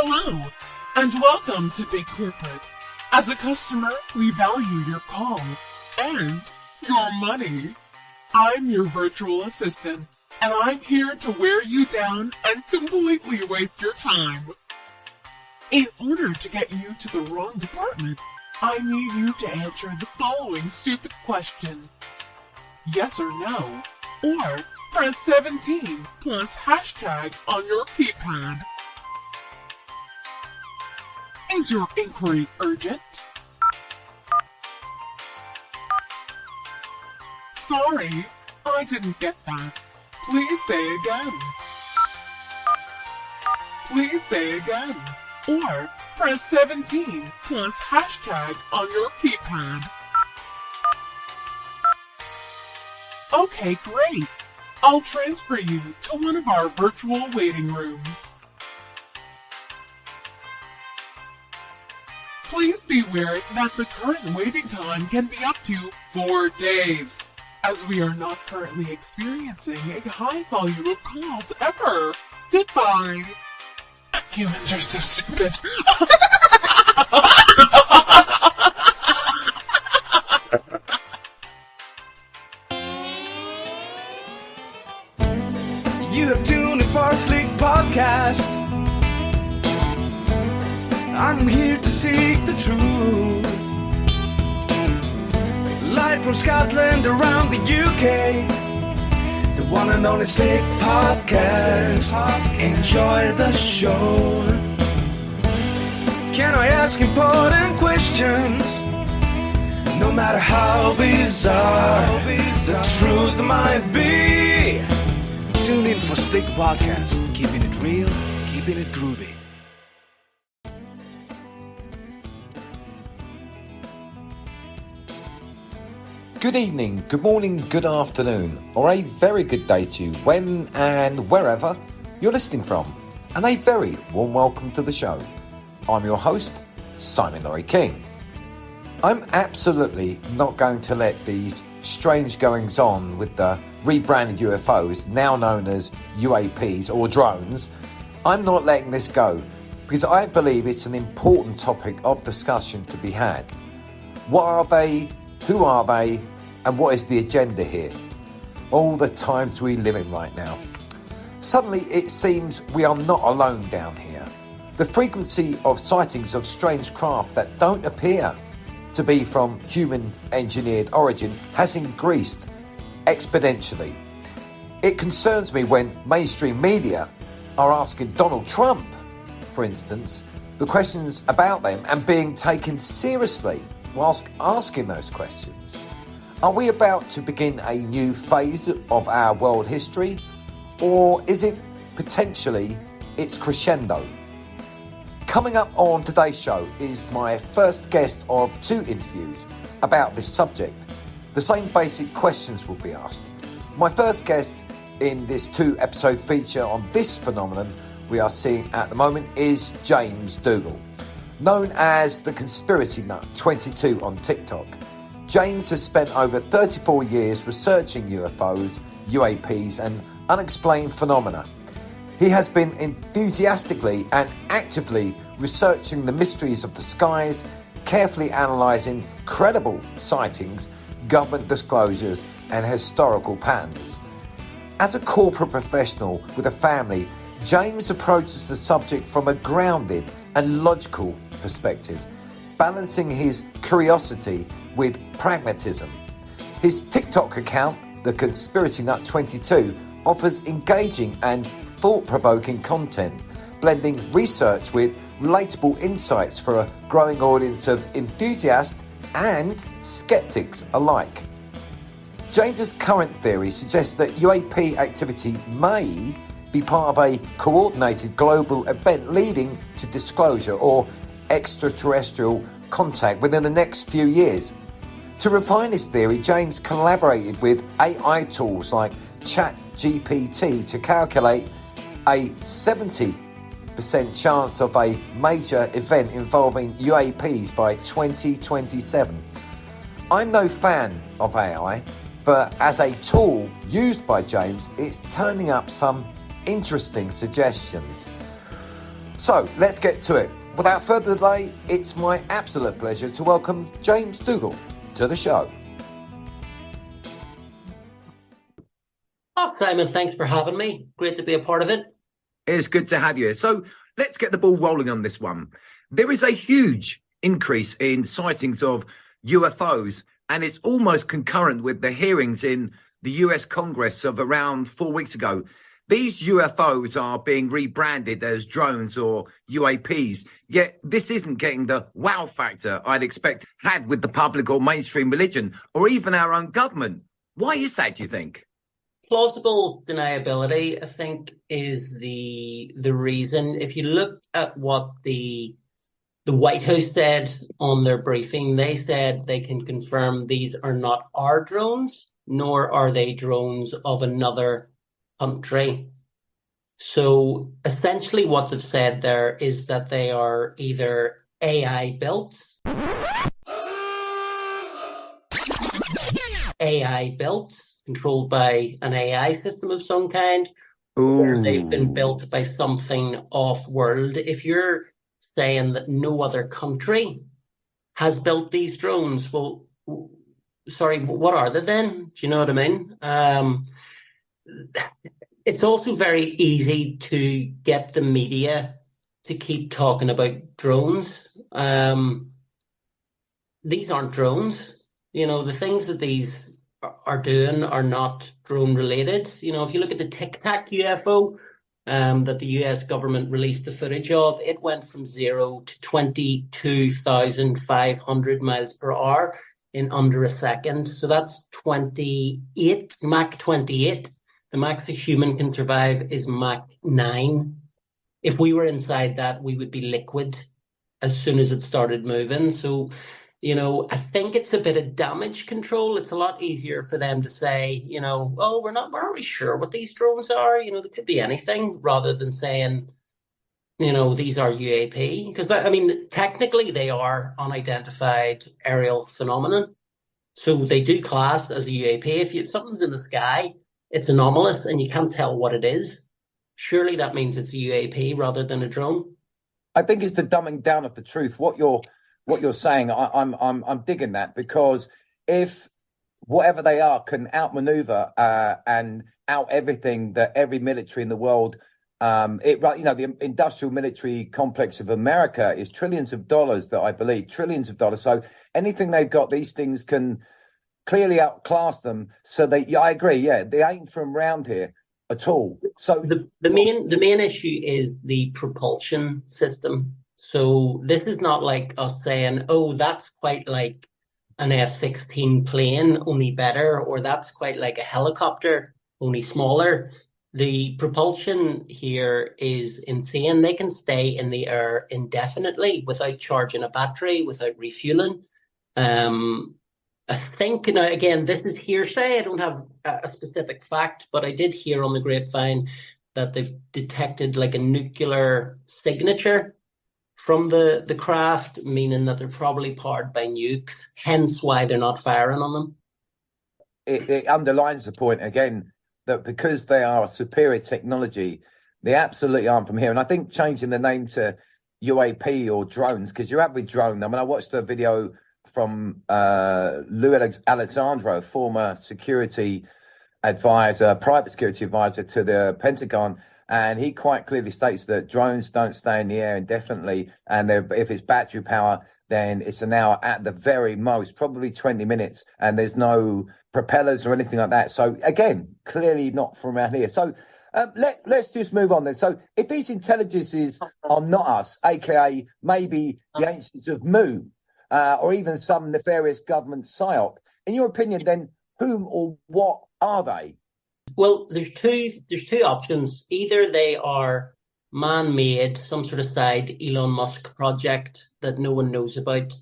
Hello, and welcome to Big Corporate. As a customer, we value your call and your money. I'm your virtual assistant, and I'm here to wear you down and completely waste your time. In order to get you to the wrong department, I need you to answer the following stupid question. Yes or no, or press 17 plus hashtag on your keypad. Is your inquiry urgent? Sorry, I didn't get that. Please say again. Please say again. Or press 17 plus hashtag on your keypad. Okay, great. I'll transfer you to one of our virtual waiting rooms. Please be aware that the current waiting time can be up to 4 days, as we are not currently experiencing a high volume of calls ever. Goodbye. Humans are so stupid. You have tuned in for a Sleek podcast. I'm here to seek the truth. Live from Scotland around the UK. The one and only Sleek podcast. Enjoy the show. Can I ask important questions? No matter how bizarre the truth might be. Tune in for Sleek podcast. Keeping it real, keeping it groovy. Good evening, good morning, good afternoon, or a very good day to you when and wherever you're listening from. And a very warm welcome to the show. I'm your host, Simon Laurie King. I'm absolutely not going to let these strange goings on with the rebranded UFOs, now known as UAPs or drones. I'm not letting this go because I believe it's an important topic of discussion to be had. What are they? Who are they? And what is the agenda here? All the times we live in right now. Suddenly it seems we are not alone down here. The frequency of sightings of strange craft that don't appear to be from human-engineered origin has increased exponentially. It concerns me when mainstream media are asking Donald Trump, for instance, the questions about them and being taken seriously whilst asking those questions. Are we about to begin a new phase of our world history, or is it potentially its crescendo? Coming up on today's show is my first guest of 2 interviews about this subject. The same basic questions will be asked. My first guest in this 2-episode feature on this phenomenon we are seeing at the moment is James Dougal, known as the Conspiracy Nut 22 on TikTok. James has spent over 34 years researching UFOs, UAPs and unexplained phenomena. He has been enthusiastically and actively researching the mysteries of the skies, carefully analysing credible sightings, government disclosures and historical patterns. As a corporate professional with a family, James approaches the subject from a grounded and logical perspective, balancing his curiosity with pragmatism. His TikTok account, The Conspiracy Nut 22, offers engaging and thought-provoking content, blending research with relatable insights for a growing audience of enthusiasts and skeptics alike. James's current theory suggests that UAP activity may be part of a coordinated global event leading to disclosure or extraterrestrial contact within the next few years. To refine his theory, James collaborated with AI tools like ChatGPT to calculate a 70% chance of a major event involving UAPs by 2027. I'm no fan of AI, but as a tool used by James, it's turning up some interesting suggestions. So let's get to it. Without further delay, it's my absolute pleasure to welcome James Dougal to the show. Oh, Simon, thanks for having me. Great to be a part of it. It's good to have you. So let's get the ball rolling on this one. There is a huge increase in sightings of UFOs, and it's almost concurrent with the hearings in the US Congress of around 4 weeks ago. These UFOs are being rebranded as drones or UAPs, yet this isn't getting the wow factor I'd expect had with the public or mainstream religion or even our own government. Why is that, do you think? Plausible deniability, I think, is the reason. If you look at what the White House said on their briefing, they said they can confirm these are not our drones, nor are they drones of another country. So essentially what they've said there is that they are either AI built, controlled by an AI system of some kind, or they've been built by something off-world. If you're saying that no other country has built these drones, well, sorry, what are they then? Do you know what I mean? It's also very easy to get the media to keep talking about drones. These aren't drones. You know, the things that these are doing are not drone related. You know, if you look at the Tic Tac UFO that the US government released the footage of, it went from 0 to 22,500 miles per hour in under a second. So that's 28, Mach 28. The max a human can survive is Mach 9. If we were inside that, we would be liquid as soon as it started moving. So, you know, I think it's a bit of damage control. It's a lot easier for them to say, you know, oh, we're not really sure what these drones are. You know, there could be anything, rather than saying, you know, these are UAP. Because, I mean, technically they are unidentified aerial phenomenon. So they do class as a UAP. If something's in the sky, it's anomalous and you can't tell what it is, surely that means it's a UAP rather than a drone. I think it's the dumbing down of the truth. What you're saying, I'm digging that, because if whatever they are can outmaneuver and out everything that every military in the world, the industrial military complex of America is trillions of dollars, that I believe, trillions of dollars. So anything they've got, these things can clearly outclass them. So I agree. Yeah, they ain't from round here at all. So the main issue is the propulsion system. So this is not like us saying, oh, that's quite like an F-16 plane, only better, or that's quite like a helicopter, only smaller. The propulsion here is insane. They can stay in the air indefinitely without charging a battery, without refueling. I think, you know, again, this is hearsay. I don't have a specific fact, but I did hear on the grapevine that they've detected like a nuclear signature from the craft, meaning that they're probably powered by nukes, hence why they're not firing on them. It underlines the point again that because they are a superior technology, they absolutely aren't from here. And I think changing the name to UAP or drones, because your average drone, I mean, I watched a video from Lou Alessandro, former security advisor, private security advisor to the Pentagon, and he quite clearly states that drones don't stay in the air indefinitely, and if it's battery power, then it's an hour at the very most, probably 20 minutes, and there's no propellers or anything like that. So again, clearly not from around here. So let's just move on then. So if these intelligences are not us, aka maybe the ancients of Mu, or even some nefarious government psyop, in your opinion, then whom or what are they? Well, there's two options. Either they are man-made, some sort of side Elon Musk project that no one knows about,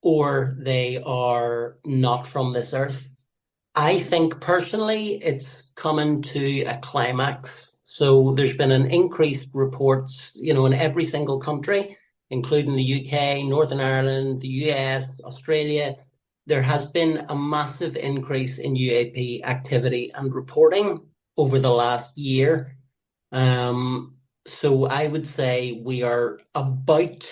or they are not from this earth. I think personally it's coming to a climax. So there's been an increased reports, you know, in every single country, including the UK, Northern Ireland, the US, Australia. There has been a massive increase in UAP activity and reporting over the last year. So I would say we are about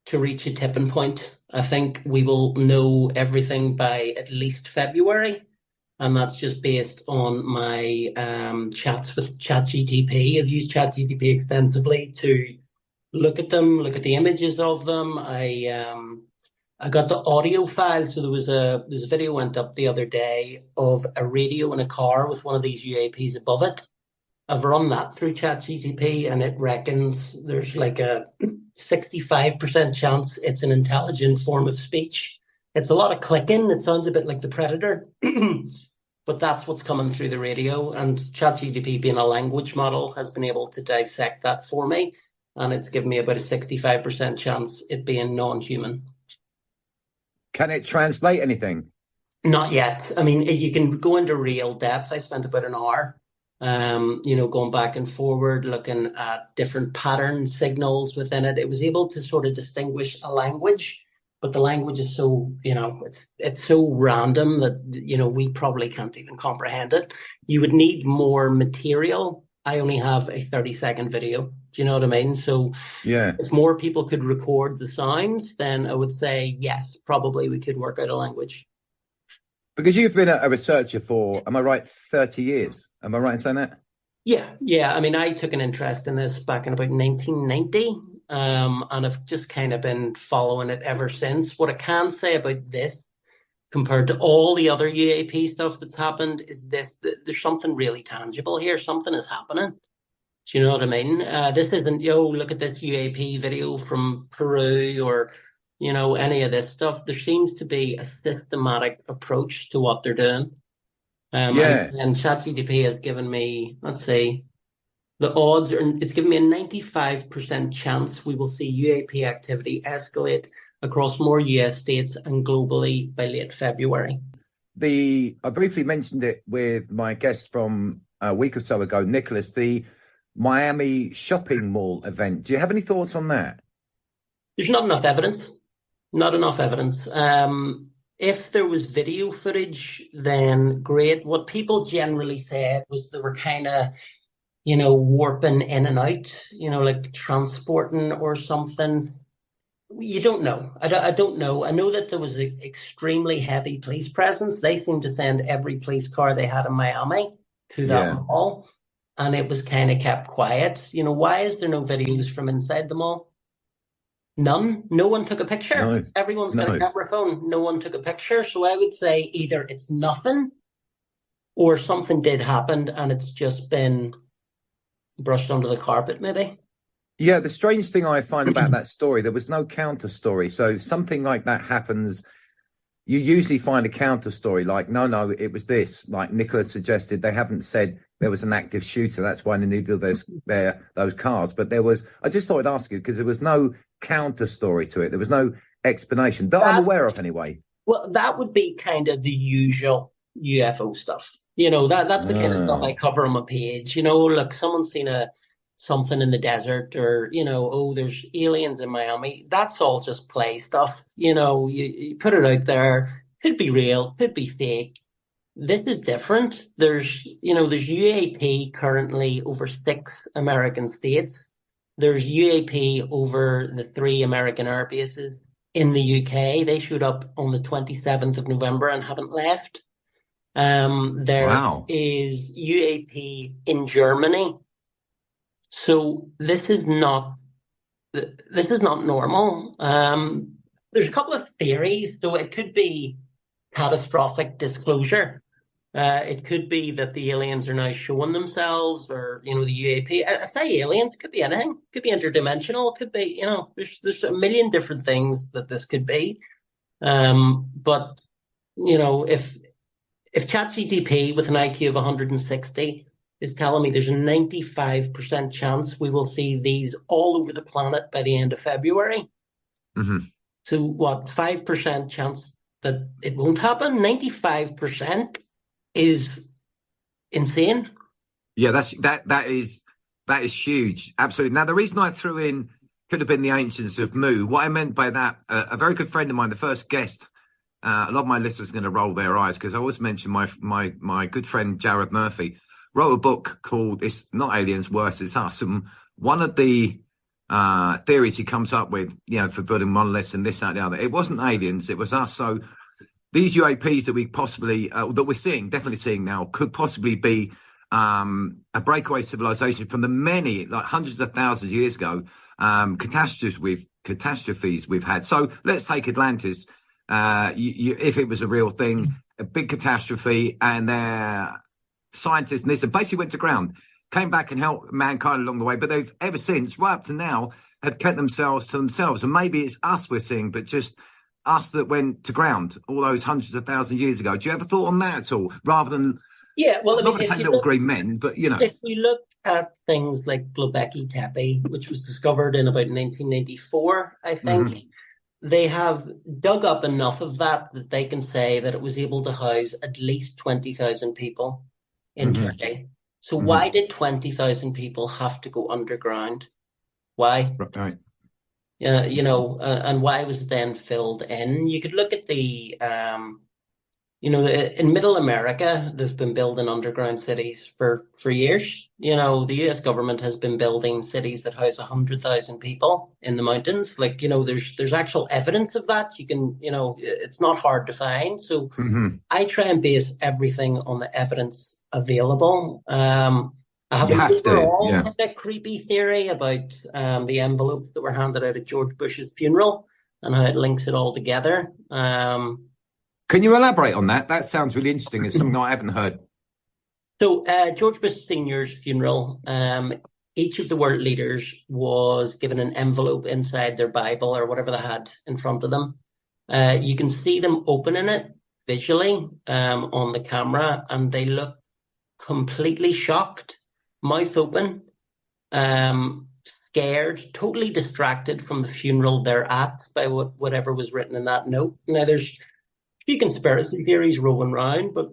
to reach a tipping point. I think we will know everything by at least February. And that's just based on my chats with ChatGTP. I've used ChatGTP extensively to look at them, look at the images of them. I got the audio file, so there was a video went up the other day of a radio in a car with one of these UAPs above it. I've run that through ChatGTP, and it reckons there's like a 65% chance it's an intelligent form of speech. It's a lot of clicking. It sounds a bit like the Predator, but that's what's coming through the radio. And ChatGPT, being a language model, has been able to dissect that for me, and it's given me about a 65% chance it being non-human. Can it translate anything? Not yet. I mean, you can go into real depth. I spent about an hour, going back and forward, looking at different pattern signals within it. It was able to sort of distinguish a language, but the language is so, it's so random that, we probably can't even comprehend it. You would need more material. I only have a 30-second video. Do you know what I mean? So yeah, if more people could record the sounds, then I would say, yes, probably we could work out a language. Because you've been a researcher for, am I right, 30 years? Am I right in saying that? Yeah. I mean, I took an interest in this back in about 1990, and I've just kind of been following it ever since. What I can say about this, compared to all the other UAP stuff that's happened, is this: there's something really tangible here. Something is happening. Do you know what I mean? This isn't, look at this UAP video from Peru or, any of this stuff. There seems to be a systematic approach to what they're doing. And ChatGPT has given me, let's say, the odds it's given me a 95% chance we will see UAP activity escalate across more US states and globally by late February. I briefly mentioned it with my guest from a week or so ago, Nicholas, the Miami shopping mall event. Do you have any thoughts on that? There's not enough evidence. Not enough evidence. If there was video footage, then great. What people generally said was they were kind of, warping in and out, like transporting or something. You don't know. I don't know. I know that there was an extremely heavy police presence. They seemed to send every police car they had in Miami to that mall. And it was kind of kept quiet. Why is there no videos from inside the mall? None. No one took a picture. No, Everyone's got a camera phone. No one took a picture. So I would say either it's nothing or something did happen and it's just been brushed under the carpet, maybe. Yeah, the strange thing I find about that story, there was no counter story. So if something like that happens, you usually find a counter story like, no, it was this. Like Nicholas suggested, they haven't said there was an active shooter. That's why they needed those cars. But I just thought I'd ask you because there was no counter story to it. There was no explanation that I'm aware of anyway. Well, that would be kind of the usual UFO stuff. That's the kind of stuff I cover on my page. Look, someone's seen something in the desert or, there's aliens in Miami. That's all just play stuff. You put it out there. Could be real, could be fake. This is different. There's UAP currently over 6 American states. There's UAP over the 3 American air bases in the UK. They showed up on the 27th of November and haven't left. There is UAP in Germany. So this is not normal. There's a couple of theories. So it could be catastrophic disclosure. It could be that the aliens are now showing themselves, or the UAP. I say aliens. It could be anything. It could be interdimensional. It could be there's a million different things that this could be. But if ChatGPT with an IQ of 160 is telling me there's a 95% chance we will see these all over the planet by the end of February. Mm-hmm. So what, 5% chance that it won't happen? 95% is insane. Yeah, that is huge. Absolutely. Now, the reason I threw in could have been the ancients of Mu. What I meant by that, a very good friend of mine, the first guest, a lot of my listeners are going to roll their eyes because I always mention my good friend Jared Murphy, wrote a book called "It's Not Aliens, Worse, It's Us." And one of the theories he comes up with, for building monoliths and this, that, and the other, it wasn't aliens, it was us. So these UAPs that we possibly, that we're seeing, definitely seeing now, could possibly be a breakaway civilization from the many, like hundreds of thousands of years ago, catastrophes we've had. So let's take Atlantis. If it was a real thing, a big catastrophe, and scientists and this, and basically went to ground, came back and helped mankind along the way. But they've ever since, right up to now, have kept themselves to themselves. And maybe it's us we're seeing, but just us that went to ground all those hundreds of thousands of years ago. Do you ever thought on that at all? Rather than, well, I'm not going to say little green men, but if we look at things like Göbekli Tepe, which was discovered in about 1994, I think, they have dug up enough of that they can say that it was able to house at least 20,000 people in Turkey. So why did 20,000 people have to go underground? Why? Right. And why was it then filled in? You could look at the in Middle America, they've been building underground cities for years. The US government has been building cities that house 100,000 people in the mountains. There's actual evidence of that. You can, it's not hard to find. So I try and base everything on the evidence available. I have an overall kind of creepy theory about the envelopes that were handed out at George Bush's funeral and how it links it all together. Can you elaborate on that? That sounds really interesting. It's something I haven't heard. So George Bush Sr.'s funeral, each of the world leaders was given an envelope inside their Bible or whatever they had in front of them. You can see them opening it visually on the camera, and they look completely shocked, mouth open, scared, totally distracted from the funeral they're at by whatever was written in that note. Now, there's few conspiracy theories rolling around, but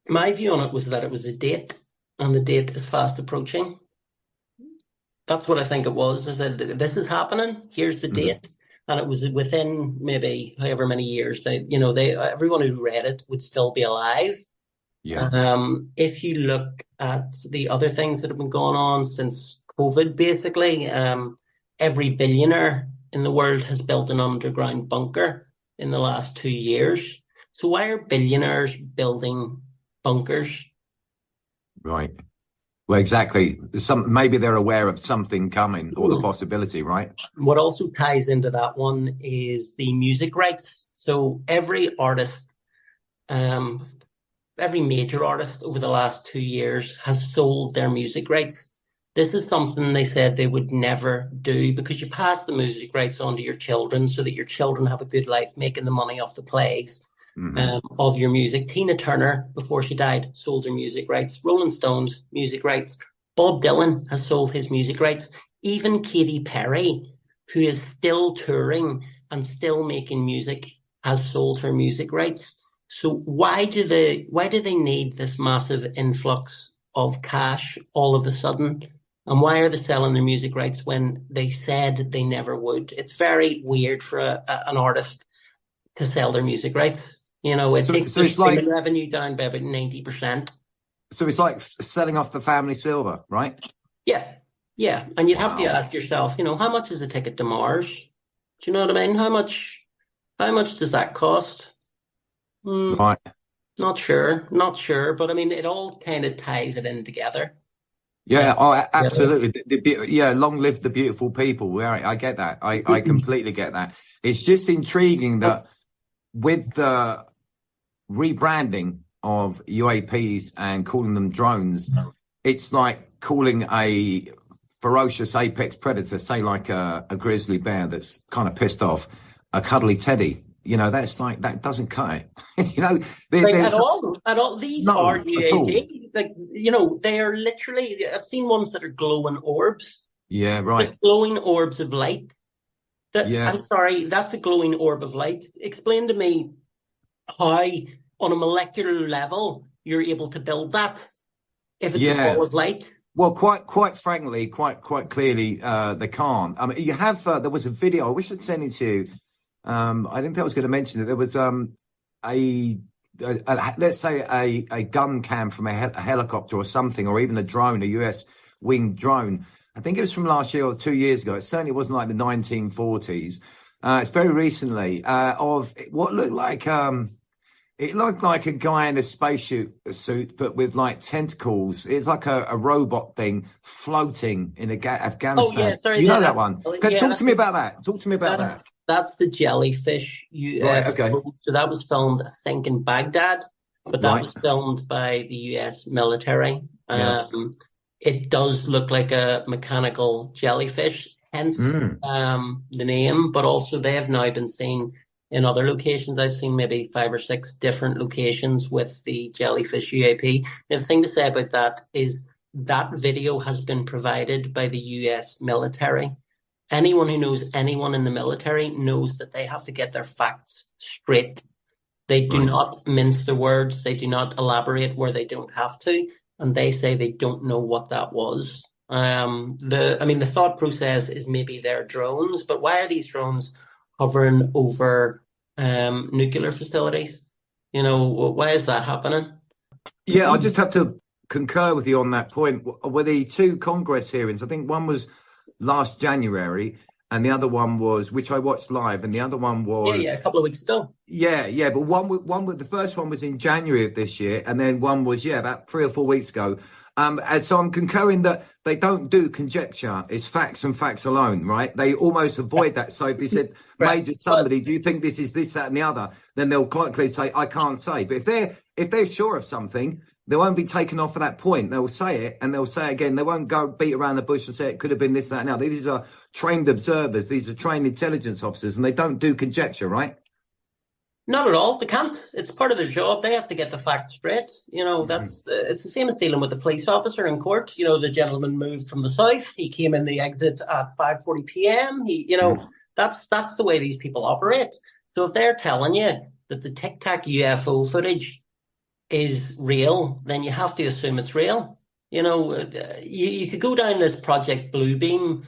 my view on it was that it was a date, and the date is fast approaching. That's what I think it was, is that this is happening, here's the date, and it was within maybe however many years. Everyone who read it would still be alive. Yeah. If you look at the other things that have been going on since COVID, basically, every billionaire in the world has built an underground bunker in the last 2 years. So why are billionaires building bunkers? Right. Well, exactly. Maybe they're aware of something coming or the possibility, right? What also ties into that one is the music rights. So every artist, every major artist over the last 2 years has sold their music rights. This is something they said they would never do, because you pass the music rights on to your children so that your children have a good life making the money off the plays of your music. Tina Turner, before she died, sold her music rights. Rolling Stones, music rights. Bob Dylan has sold his music rights. Even Katy Perry, who is still touring and still making music, has sold her music rights. So why do they need this massive influx of cash all of a sudden? And why are they selling their music rights when they said they never would? It's very weird for an artist to sell their music rights. It takes their streaming revenue down by about 90%. So it's like selling off the family silver, right? Yeah. And you'd have to ask yourself, how much is a ticket to Mars? Do you know what I mean? How much does that cost? Right. Not sure. But I mean, it all kind of ties it in together. Yeah, absolutely. Long live the beautiful people. I get that. I completely get that. It's just intriguing that with the rebranding of UAPs and calling them drones, it's like calling a ferocious apex predator, say like a grizzly bear that's kind of pissed off, a cuddly teddy. That's like, that doesn't cut it. At all. These are UAP. They are literally, I've seen ones that are glowing orbs. Yeah, right. Like glowing orbs of light. I'm sorry, that's a glowing orb of light. Explain to me how, on a molecular level, you're able to build that if it's a ball of light. Well, quite frankly, quite clearly, they can't. I mean, you have, there was a video, I wish I'd sent it to you. I think I was going to mention that there was a let's say a gun cam from a helicopter or something, or even a drone, a US winged drone. I think it was from last year or 2 years ago. It certainly wasn't like the 1940s. It's very recently of what looked like it looked like a guy in a spacesuit, but with like tentacles. It's like a robot thing floating in Afghanistan. Oh yeah, sorry, You know that one? yeah, Talk to me about that. Talk to me about that. That's the jellyfish. Right. Okay. So that was filmed, I think, in Baghdad, but that Right. was filmed by the US military. Yeah. It does look like a mechanical jellyfish, hence the name, but also they have now been seen in other locations. I've seen maybe 5 or 6 different locations with the jellyfish UAP. The thing to say about that is that video has been provided by the US military. Anyone who knows anyone in the military knows that they have to get their facts straight. They do not mince their words. They do not elaborate where they don't have to. And they say they don't know what that was. The thought process is maybe they're drones, but why are these drones hovering over nuclear facilities? You know, why is that happening? Yeah, I just have to concur with you on that point. Were the 2 Congress hearings? I think one was last January, and the other one was, which I watched live, and the other one was a couple of weeks ago. Yeah, but the first one was in January of this year, and then one was about 3 or 4 weeks ago. And so I'm concurring that they don't do conjecture; it's facts and facts alone, right? They almost avoid that. So if they said, Major, somebody, do you think this is this, that, and the other? Then they'll likely say, I can't say. But if they're sure of something, they won't be taken off at that point. They'll say it, and they'll say again. They won't go beat around the bush and say it could have been this, that, and the other. These are trained observers. These are trained intelligence officers, and they don't do conjecture, right? Not at all. They can't. It's part of their job. They have to get the facts straight. You know, that's it's the same as dealing with the police officer in court. You know, the gentleman moved from the south. He came in the exit at 5:40 p.m. That's the way these people operate. So if they're telling you that the Tic Tac UFO footage is real, then you have to assume it's real. You know, you could go down this Project Bluebeam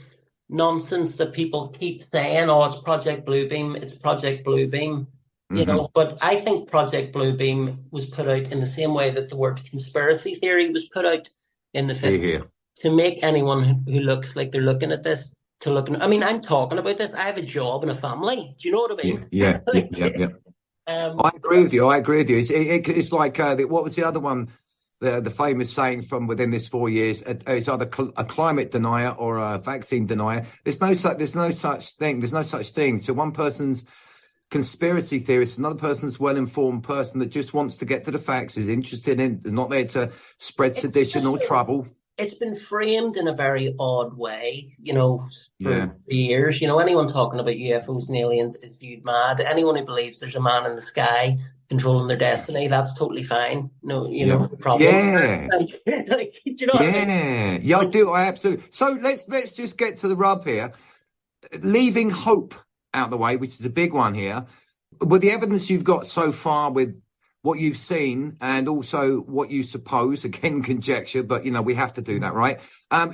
nonsense that people keep saying, oh, it's Project Bluebeam, it's Project Bluebeam. You know, but I think Project Bluebeam was put out in the same way that the word conspiracy theory was put out in the 50s to make anyone who looks like they're looking at this to look. I mean, I'm talking about this. I have a job and a family. Do you know what I mean? Yeah. I agree with you. It's like what was the other one? The famous saying from within this 4 years: it's either a climate denier or a vaccine denier. There's no such thing. So one person's conspiracy theorist, another person's well-informed person that just wants to get to the facts, is interested in, is not there to spread sedition or trouble. It's been framed in a very odd way, you know, for years. You know, anyone talking about UFOs and aliens is viewed mad. Anyone who believes there's a man in the sky controlling their destiny, that's totally fine. No, no problem. Yeah. Like, you know what I mean? Yeah, I do. I absolutely. So let's just get to the rub here. Leaving hope out the way, which is a big one here, with the evidence you've got so far, with what you've seen and also what you suppose, again, conjecture, but, you know, we have to do that, right?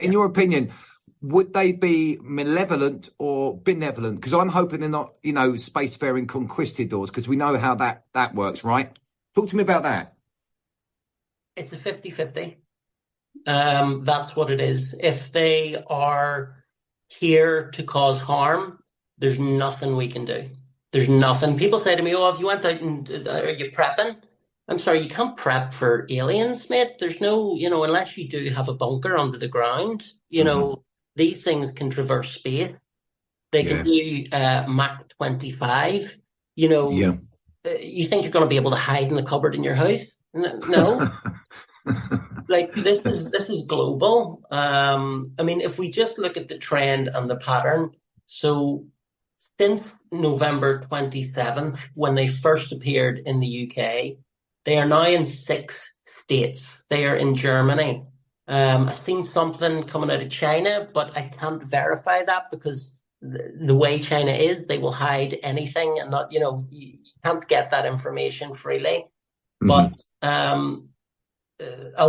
In your opinion, would they be malevolent or benevolent? Because I'm hoping they're not, you know, spacefaring conquistadors, because we know how that works, right? Talk to me about that. It's a 50-50. That's what it is. If they are here to cause harm, there's nothing we can do. There's nothing. People say to me, oh, if you went out and are you prepping? I'm sorry, you can't prep for aliens, mate. There's no, you know, unless you do have a bunker under the ground, you know, these things can traverse space. They can do Mach 25. You know, you think you're going to be able to hide in the cupboard in your house? No. Like this is global. I mean, if we just look at the trend and the pattern, so since November 27th, when they first appeared in the UK, they are now in 6 states. They are in Germany. I've seen something coming out of China, but I can't verify that because the way China is, they will hide anything and not, you know, you can't get that information freely. But I'll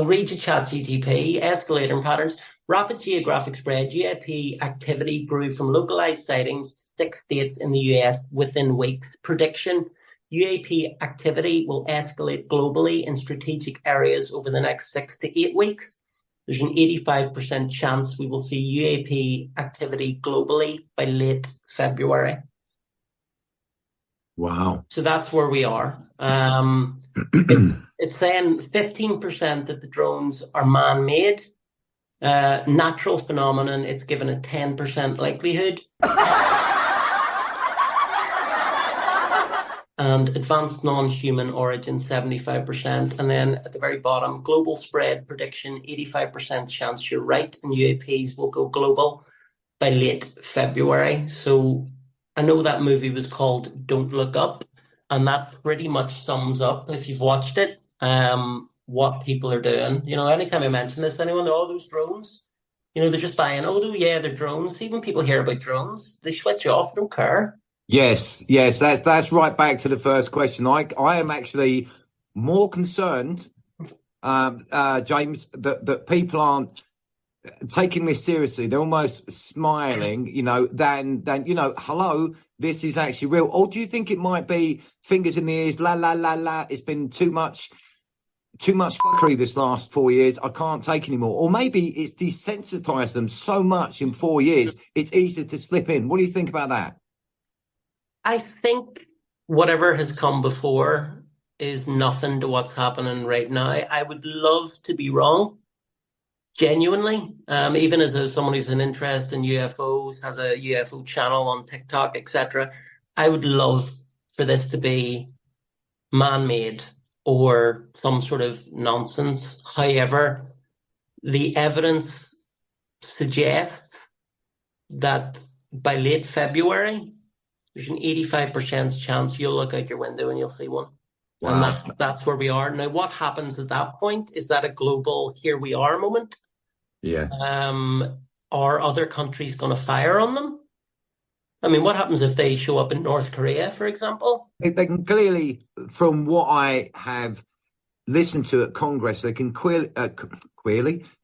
read you ChatGPT, escalating patterns. Rapid geographic spread, UAP activity grew from localized sightings to 6 states in the US within weeks. Prediction, UAP activity will escalate globally in strategic areas over the next 6 to 8 weeks. There's an 85% chance we will see UAP activity globally by late February. Wow. So that's where we are. It's saying 15% that the drones are man-made. Natural phenomenon, it's given a 10% likelihood. And advanced non-human origin, 75%. And then at the very bottom, global spread prediction, 85% chance you're right, and UAPs will go global by late February. So I know that movie was called Don't Look Up, and that pretty much sums up, if you've watched it, what people are doing. You know, anytime I mention this to anyone, oh, those drones, you know, they're just buying, oh, yeah, they're drones. See, when people hear about drones, they switch off, they don't care. Yes, that's right back to the first question. I am actually more concerned, James, that people aren't taking this seriously. They're almost smiling, you know, than you know, hello, this is actually real. Or do you think it might be fingers in the ears, la la la la? It's been too much fuckery this last 4 years. I can't take anymore. Or maybe it's desensitized them so much in 4 years, it's easy to slip in. What do you think about that? I think whatever has come before is nothing to what's happening right now. I would love to be wrong, genuinely. Even as someone who's an interest in UFOs, has a UFO channel on TikTok, etc. I would love for this to be man-made or some sort of nonsense. However, the evidence suggests that by late February, there's an 85% chance you'll look out your window and you'll see one. Wow. And that's where we are. Now, what happens at that point? Is that a global here we are moment? Yeah. Are other countries going to fire on them? I mean, what happens if they show up in North Korea, for example? They can clearly, from what I have listened to at Congress, they can clearly,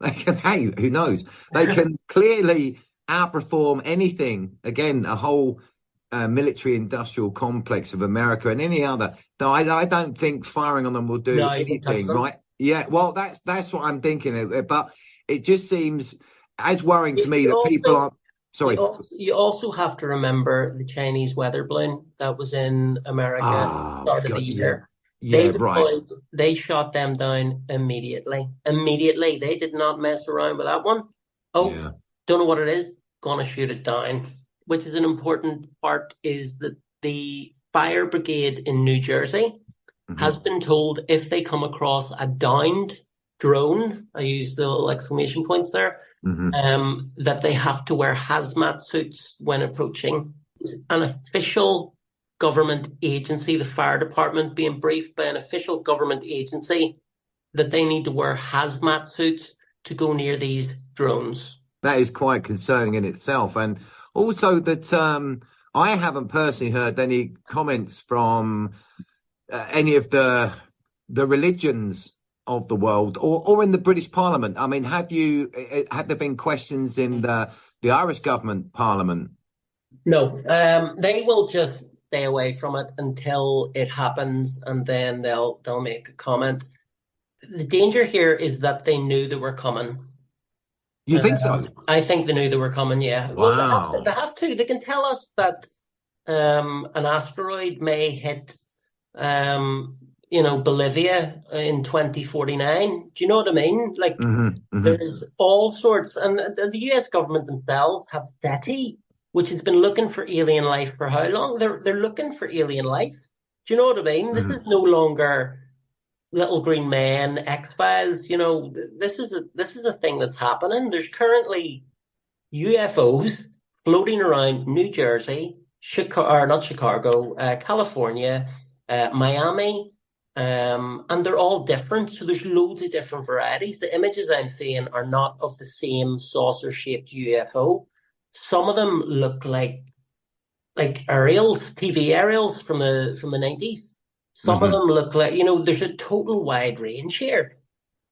hey, who knows? They can clearly outperform anything. Again, a whole military industrial complex of America and any other. No, I don't think firing on them will do anything, right? Yeah, well, that's what I'm thinking. But it just seems as worrying to me that people aren't. Sorry. You also have to remember the Chinese weather balloon that was in America at the start of the year. Yeah, right. They shot them down immediately. Immediately. They did not mess around with that one. Don't know what it is. Gonna shoot it down. Which is an important part, is that the fire brigade in New Jersey has been told if they come across a downed drone, I use the little exclamation points there, that they have to wear hazmat suits when approaching. An official government agency, the fire department, being briefed by an official government agency that they need to wear hazmat suits to go near these drones. That is quite concerning in itself. And also that I haven't personally heard any comments from any of the religions of the world or in the British Parliament. I mean, had there been questions in the Irish government Parliament? No, they will just stay away from it until it happens, and then they'll make a comment. The danger here is that they knew they were coming. You think so? I think they knew they were coming, yeah. Wow. Well, they have to. They can tell us that an asteroid may hit, Bolivia in 2049. Do you know what I mean? Like, there's all sorts. And the US government themselves have SETI, which has been looking for alien life for how long? They're looking for alien life. Do you know what I mean? This is no longer Little Green Men, X-Files, you know, this is a thing that's happening. There's currently UFOs floating around New Jersey, California, Miami, and they're all different. So there's loads of different varieties. The images I'm seeing are not of the same saucer-shaped UFO. Some of them look like aerials, TV aerials from the 90s. Some of them look like, there's a total wide range here.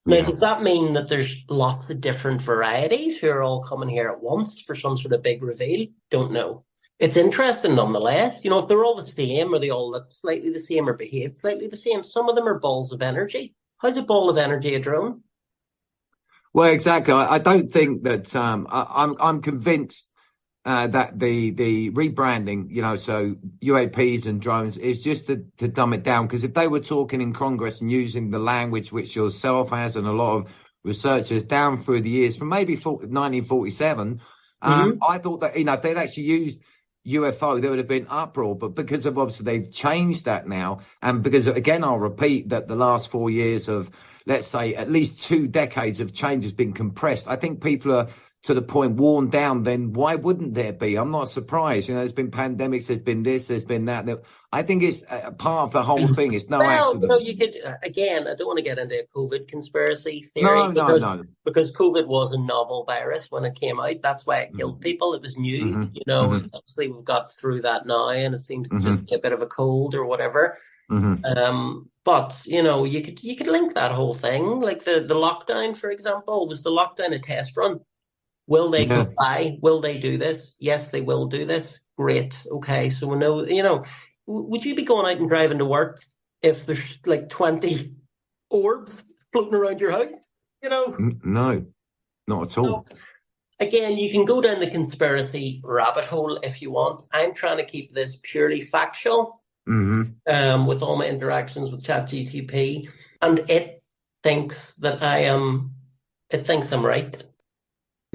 Now, does that mean that there's lots of different varieties who are all coming here at once for some sort of big reveal? Don't know. It's interesting nonetheless. You know, if they're all the same, or they all look slightly the same, or behave slightly the same, some of them are balls of energy. How's a ball of energy a drone? Well, exactly. I don't think that I'm convinced that the rebranding, you know, so UAPs and drones is just to dumb it down. Because if they were talking in Congress and using the language which yourself has and a lot of researchers down through the years from maybe 1947, I thought that, you know, if they'd actually used UFO, there would have been uproar. But because of obviously they've changed that now, and because again, I'll repeat that the last 4 years of, let's say, at least 2 decades of change has been compressed. I think people are to the point worn down. Then why wouldn't there be? I'm not surprised. You know, there's been pandemics, there's been this, there's been that. I think it's a part of the whole thing. It's no accident. Well, you could, again, I don't want to get into a COVID conspircy No. theory because COVID was a novel virus when it came out. That's why it killed people. It was new. You know, obviously we've got through that now, and it seems to just be a bit of a cold or whatever. But you know, you could link that whole thing, like the lockdown, for example. Was the lockdown a test run? Will they comply? Will they do this? Yes, they will do this. Great. Okay, so we know. You know, would you be going out and driving to work if there's like 20 orbs floating around your house? You know, no, not at all. So, again, you can go down the conspiracy rabbit hole if you want. I'm trying to keep this purely factual. With all my interactions with ChatGPT, and it thinks that it thinks I'm right.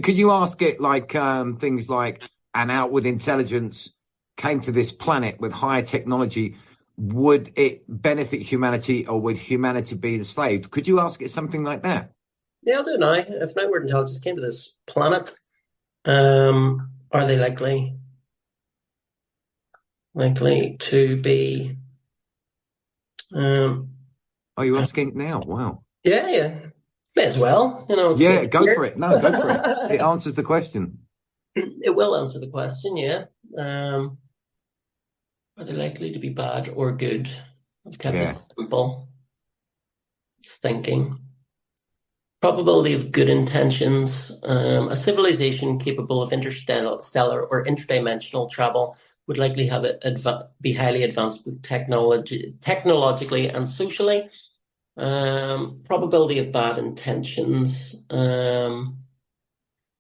Could you ask it like things like an outward intelligence came to this planet with higher technology, would it benefit humanity or would humanity be enslaved? Could you ask it something like that? Yeah, I'll do it now. If an outward intelligence came to this planet, are they likely to be are you asking now? Wow. Yeah. May as well, you know. Yeah, go for it. No, go for it. It answers the question. It will answer the question, yeah. Are they likely to be bad or good? I've kept it simple. It's thinking. Probability of good intentions. A civilization capable of interstellar or interdimensional travel would likely have be highly advanced with technologically and socially. Probability of bad intentions.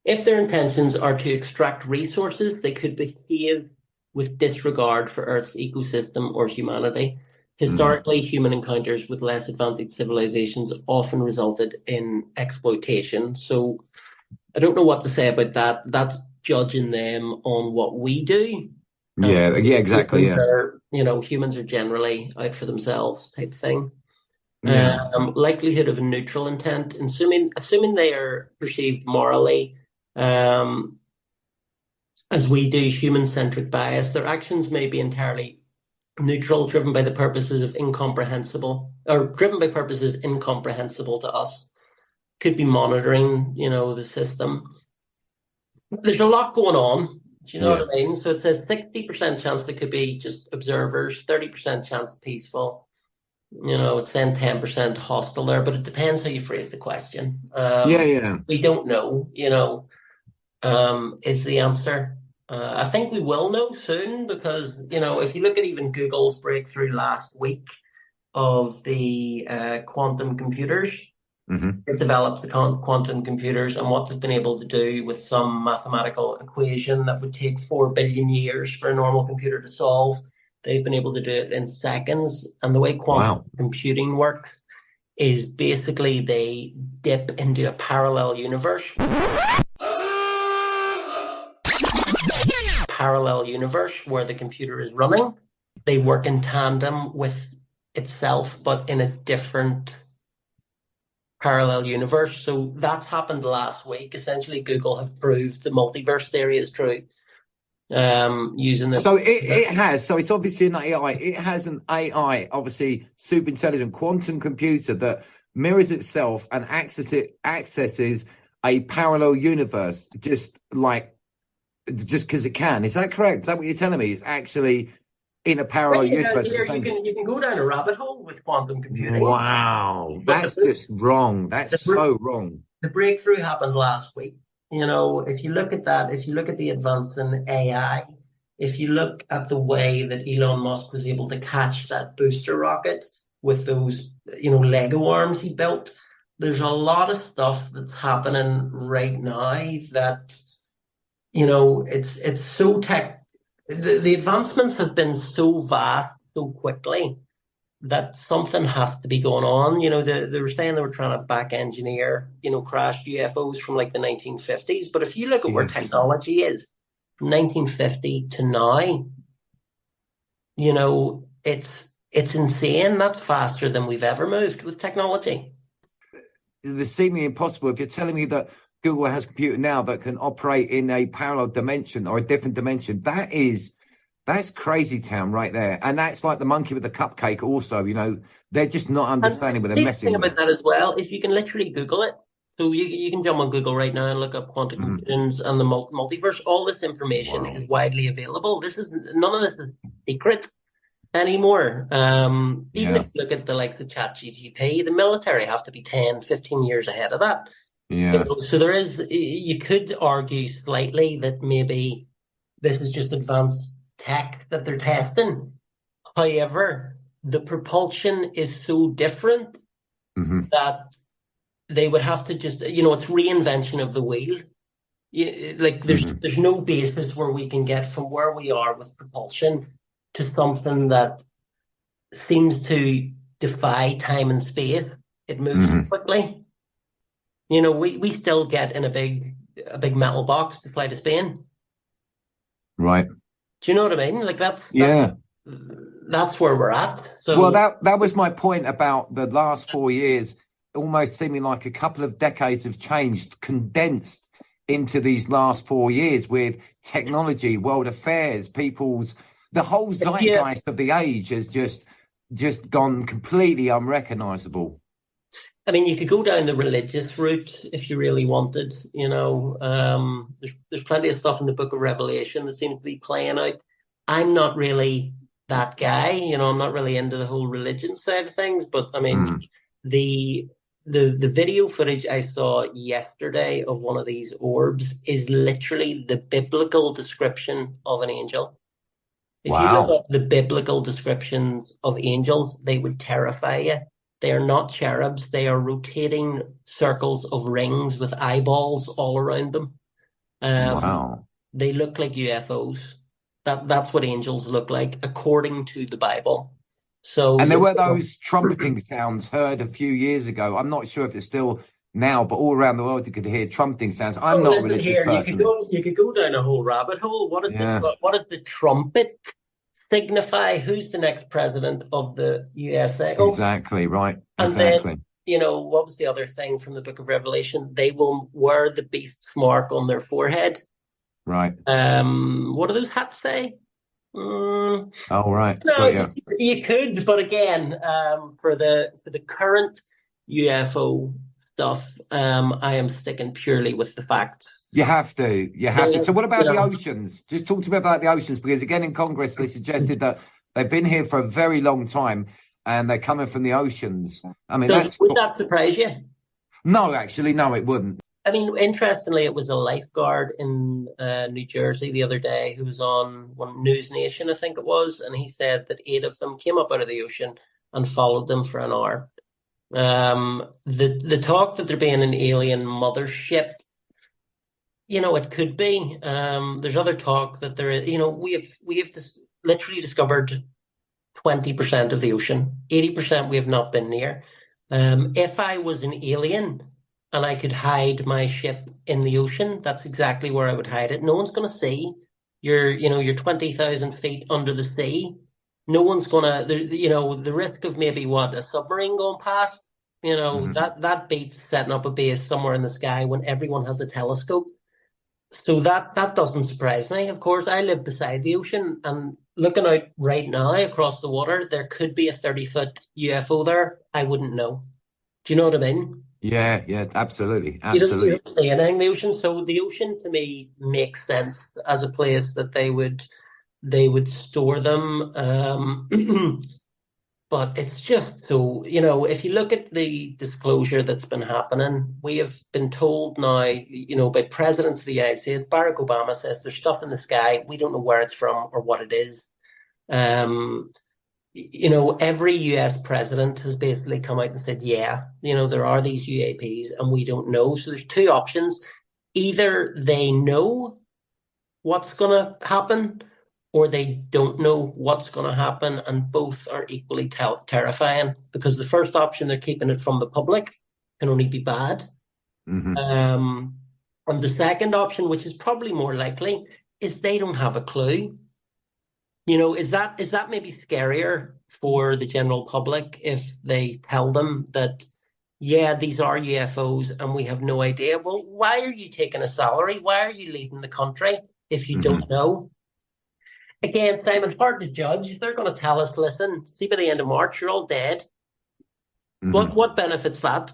If their intentions are to extract resources, they could behave with disregard for Earth's ecosystem or humanity. Historically, human encounters with less advanced civilizations often resulted in exploitation. So I don't know what to say about that. That's judging them on what we do. Yeah, exactly. You know, humans are generally out for themselves type thing. Likelihood of a neutral intent, assuming they are perceived morally, as we do, human-centric bias, their actions may be entirely neutral, driven by purposes incomprehensible to us. Could be monitoring, you know, the system. There's a lot going on. Do you know what I mean? So it says 60% chance they could be just observers, 30% chance peaceful. You know, it's saying 10% hostile there, but it depends how you phrase the question. We don't know, you know, is the answer. I think we will know soon because, you know, if you look at even Google's breakthrough last week of the quantum computers, they've developed the quantum computers, and what they've been able to do with some mathematical equation that would take 4 billion years for a normal computer to solve, they've been able to do it in seconds. And the way quantum computing works is basically they dip into a parallel universe. Parallel universe where the computer is running. They work in tandem with itself, but in a different parallel universe. So that's happened last week. Essentially, Google have proved the multiverse theory is true. Using the so it has. So it's obviously an AI. It has an AI, obviously super intelligent quantum computer that mirrors itself and accesses a parallel universe, just because it can. Is that correct? Is that what you're telling me? It's actually in a parallel universe. You can go down a rabbit hole with quantum computing. Wow, that's just wrong. That's so wrong. The breakthrough happened last week. You know, if you look at that, if you look at the advance in AI, if you look at the way that Elon Musk was able to catch that booster rocket with those, Lego arms he built, there's a lot of stuff that's happening right now that, it's so the advancements have been so vast so quickly that something has to be going on. They were saying they were trying to back engineer, crashed UFOs from like the 1950s. But if you look at where Yes. technology is from 1950 to now, it's insane. That's faster than we've ever moved with technology. The seemingly impossible. If you're telling me that Google has a computer now that can operate in a parallel dimension or a different dimension, that's crazy town right there. And that's like the monkey with the cupcake also, they're just not understanding what they're messing with. The thing about that as well is you can literally Google it. So you can jump on Google right now and look up quantum computers and the multiverse. All this information is widely available. None of this is secret anymore. Even if you look at the likes of ChatGPT, the military have to be 10, 15 years ahead of that. Yeah. So you could argue slightly that maybe this is just advanced tech that they're testing. However, the propulsion is so different that they would have to just, it's reinvention of the wheel. There's no basis where we can get from where we are with propulsion to something that seems to defy time and space. It moves quickly. We still get in a big metal box to fly to Spain. Right. Do you know what I mean? Like that's where we're at. So, well, that was my point about the last 4 years, almost seeming like a couple of decades have changed, condensed into these last 4 years with technology, world affairs, the whole zeitgeist of the age has just gone completely unrecognizable. I mean, you could go down the religious route if you really wanted. There's plenty of stuff in the Book of Revelation that seems to be playing out. I'm not really that guy. I'm not really into the whole religion side of things. But I mean, the video footage I saw yesterday of one of these orbs is literally the biblical description of an angel. If you look at the biblical descriptions of angels, they would terrify you. They are not cherubs. They are rotating circles of rings with eyeballs all around them. They look like UFOs. That's what angels look like, according to the Bible. And there were those trumpeting sounds heard a few years ago. I'm not sure if it's still now, but all around the world you could hear trumpeting sounds. I'm not a religious person. You could go down a whole rabbit hole. What does the trumpet signify? Who's the next president of the USA? Exactly, right. And then, what was the other thing from the Book of Revelation? They will wear the beast's mark on their forehead. Right. What do those hats say? Oh, right. No, you could, but again, for the current UFO stuff, I am sticking purely with the facts. You have to. So what about the oceans? Just talk to me about the oceans, because again, in Congress, they suggested that they've been here for a very long time and they're coming from the oceans. I mean, would that surprise you? No, actually, no, it wouldn't. I mean, interestingly, it was a lifeguard in New Jersey the other day who was on News Nation, I think it was, and he said that 8 of them came up out of the ocean and followed them for an hour. The talk that there being an alien mothership, it could be. There's other talk that there is. We have literally discovered 20% of the ocean. 80% we have not been near. If I was an alien and I could hide my ship in the ocean, that's exactly where I would hide it. No one's going to see. You're 20,000 feet under the sea. No one's going to, the risk of maybe a submarine going past, that beats setting up a base somewhere in the sky when everyone has a telescope. So that doesn't surprise me. Of course, I live beside the ocean, and looking out right now across the water, there could be a 30-foot UFO there. I wouldn't know. Do you know what I mean? Yeah, absolutely. You don't see anything in the ocean. So the ocean to me makes sense as a place that they would store them. But it's just so, if you look at the disclosure that's been happening, we have been told now, by presidents of the United States. Barack Obama says there's stuff in the sky. We don't know where it's from or what it is. Every US president has basically come out and said, yeah, there are these UAPs and we don't know. So there's two options. Either they know what's going to happen or they don't know what's going to happen, and both are equally terrifying, because the first option, they're keeping it from the public, can only be bad. Mm-hmm. And the second option, which is probably more likely, is they don't have a clue. Is that maybe scarier for the general public if they tell them that, yeah, these are UFOs and we have no idea? Well, why are you taking a salary? Why are you leaving the country if you don't know? Again, Simon, hard to judge. They're going to tell us, listen, see, by the end of March, you're all dead. What benefits that?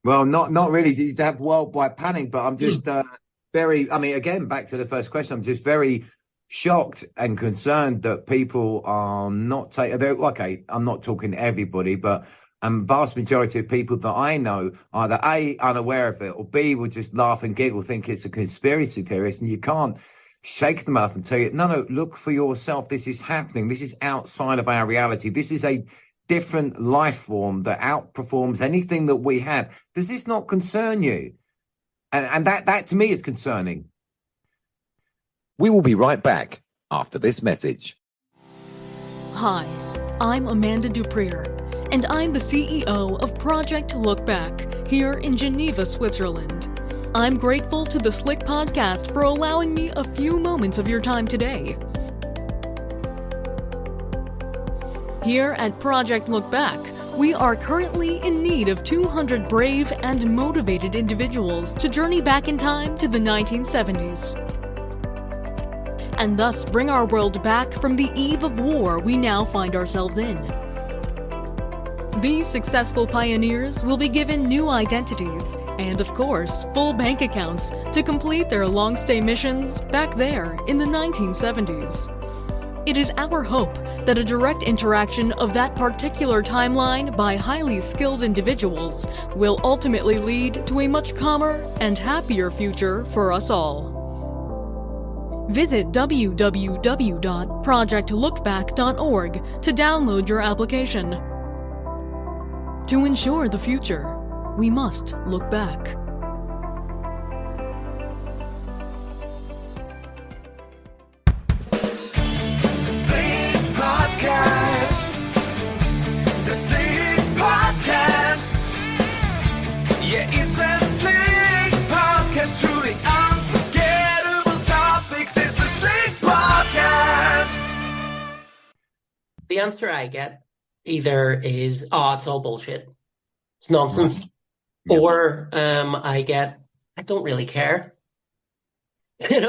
Well, not really. You have worldwide panic, but I'm just again, back to the first question, I'm just very shocked and concerned that people are not taking, okay, I'm not talking everybody, but vast majority of people that I know either A, unaware of it, or B, will just laugh and giggle, think it's a conspiracy theorist, and you can't shake them up and tell you, no, look for yourself. This is happening. This is outside of our reality. This is a different life form that outperforms anything that we have. Does this not concern you? And that to me is concerning. We will be right back after this message. Hi, I'm Amanda Duprier, and I'm the CEO of Project Look Back here in Geneva, Switzerland. I'm grateful to the Slick Podcast for allowing me a few moments of your time today. Here at Project Look Back, we are currently in need of 200 brave and motivated individuals to journey back in time to the 1970s. And thus bring our world back from the eve of war we now find ourselves in. These successful pioneers will be given new identities and, of course, full bank accounts to complete their long-stay missions back there in the 1970s. It is our hope that a direct interaction of that particular timeline by highly skilled individuals will ultimately lead to a much calmer and happier future for us all. Visit www.projectlookback.org to download your application. To ensure the future, we must look back. Sleep Podcast. The Sleep Podcast. Yeah, it's a Sleep Podcast. Truly unforgettable topic. This is Sleep Podcast. The answer I get either is, it's all bullshit, it's nonsense, or I get, I don't really care. That's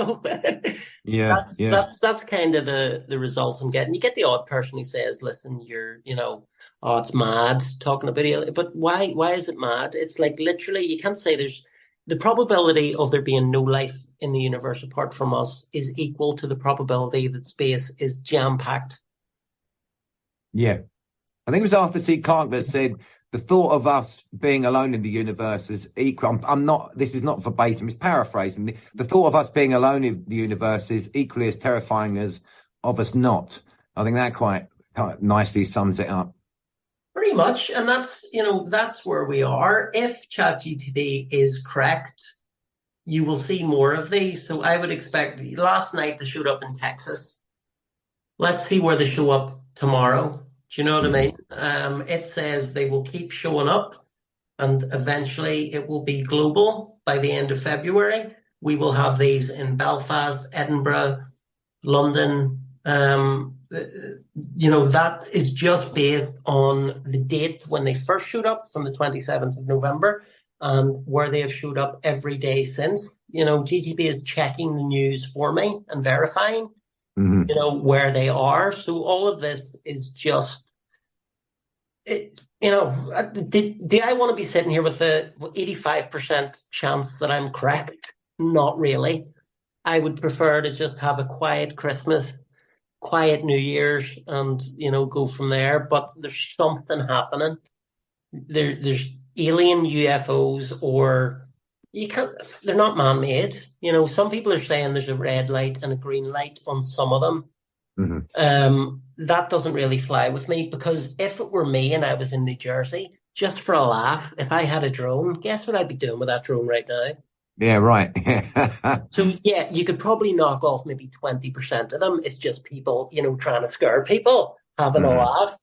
kind of the results I'm getting. You get the odd person who says, listen, you're, it's mad talking about it, but why is it mad? It's like, literally, you can't say there's the probability of there being no life in the universe apart from us is equal to the probability that space is jam-packed. Yeah. I think it was Arthur C. Clarke that said the thought of us being alone in the universe is equal. I'm not, this is not verbatim, it's paraphrasing. The thought of us being alone in the universe is equally as terrifying as of us not. I think that quite nicely sums it up. Pretty much. And that's where we are. If ChatGPT is correct, you will see more of these. So I would expect, last night they showed up in Texas. Let's see where they show up tomorrow. Do you know what I mean? It says they will keep showing up and eventually it will be global by the end of February. We will have these in Belfast, Edinburgh, London. That is just based on the date when they first showed up from the 27th of November and where they have showed up every day since. GTP is checking the news for me and verifying. Where they are. So all of this is just, do I want to be sitting here with a 85% chance that I'm correct? Not really. I would prefer to just have a quiet Christmas, quiet New Year's and, go from there. But there's something happening. There's alien UFOs, or they're not man-made. Some people are saying there's a red light and a green light on some of them. That doesn't really fly with me, because if it were me and I was in New Jersey, just for a laugh, if I had a drone, guess what I'd be doing with that drone right now? Yeah, right. So, yeah, you could probably knock off maybe 20% of them. It's just people, trying to scare people, having a laugh.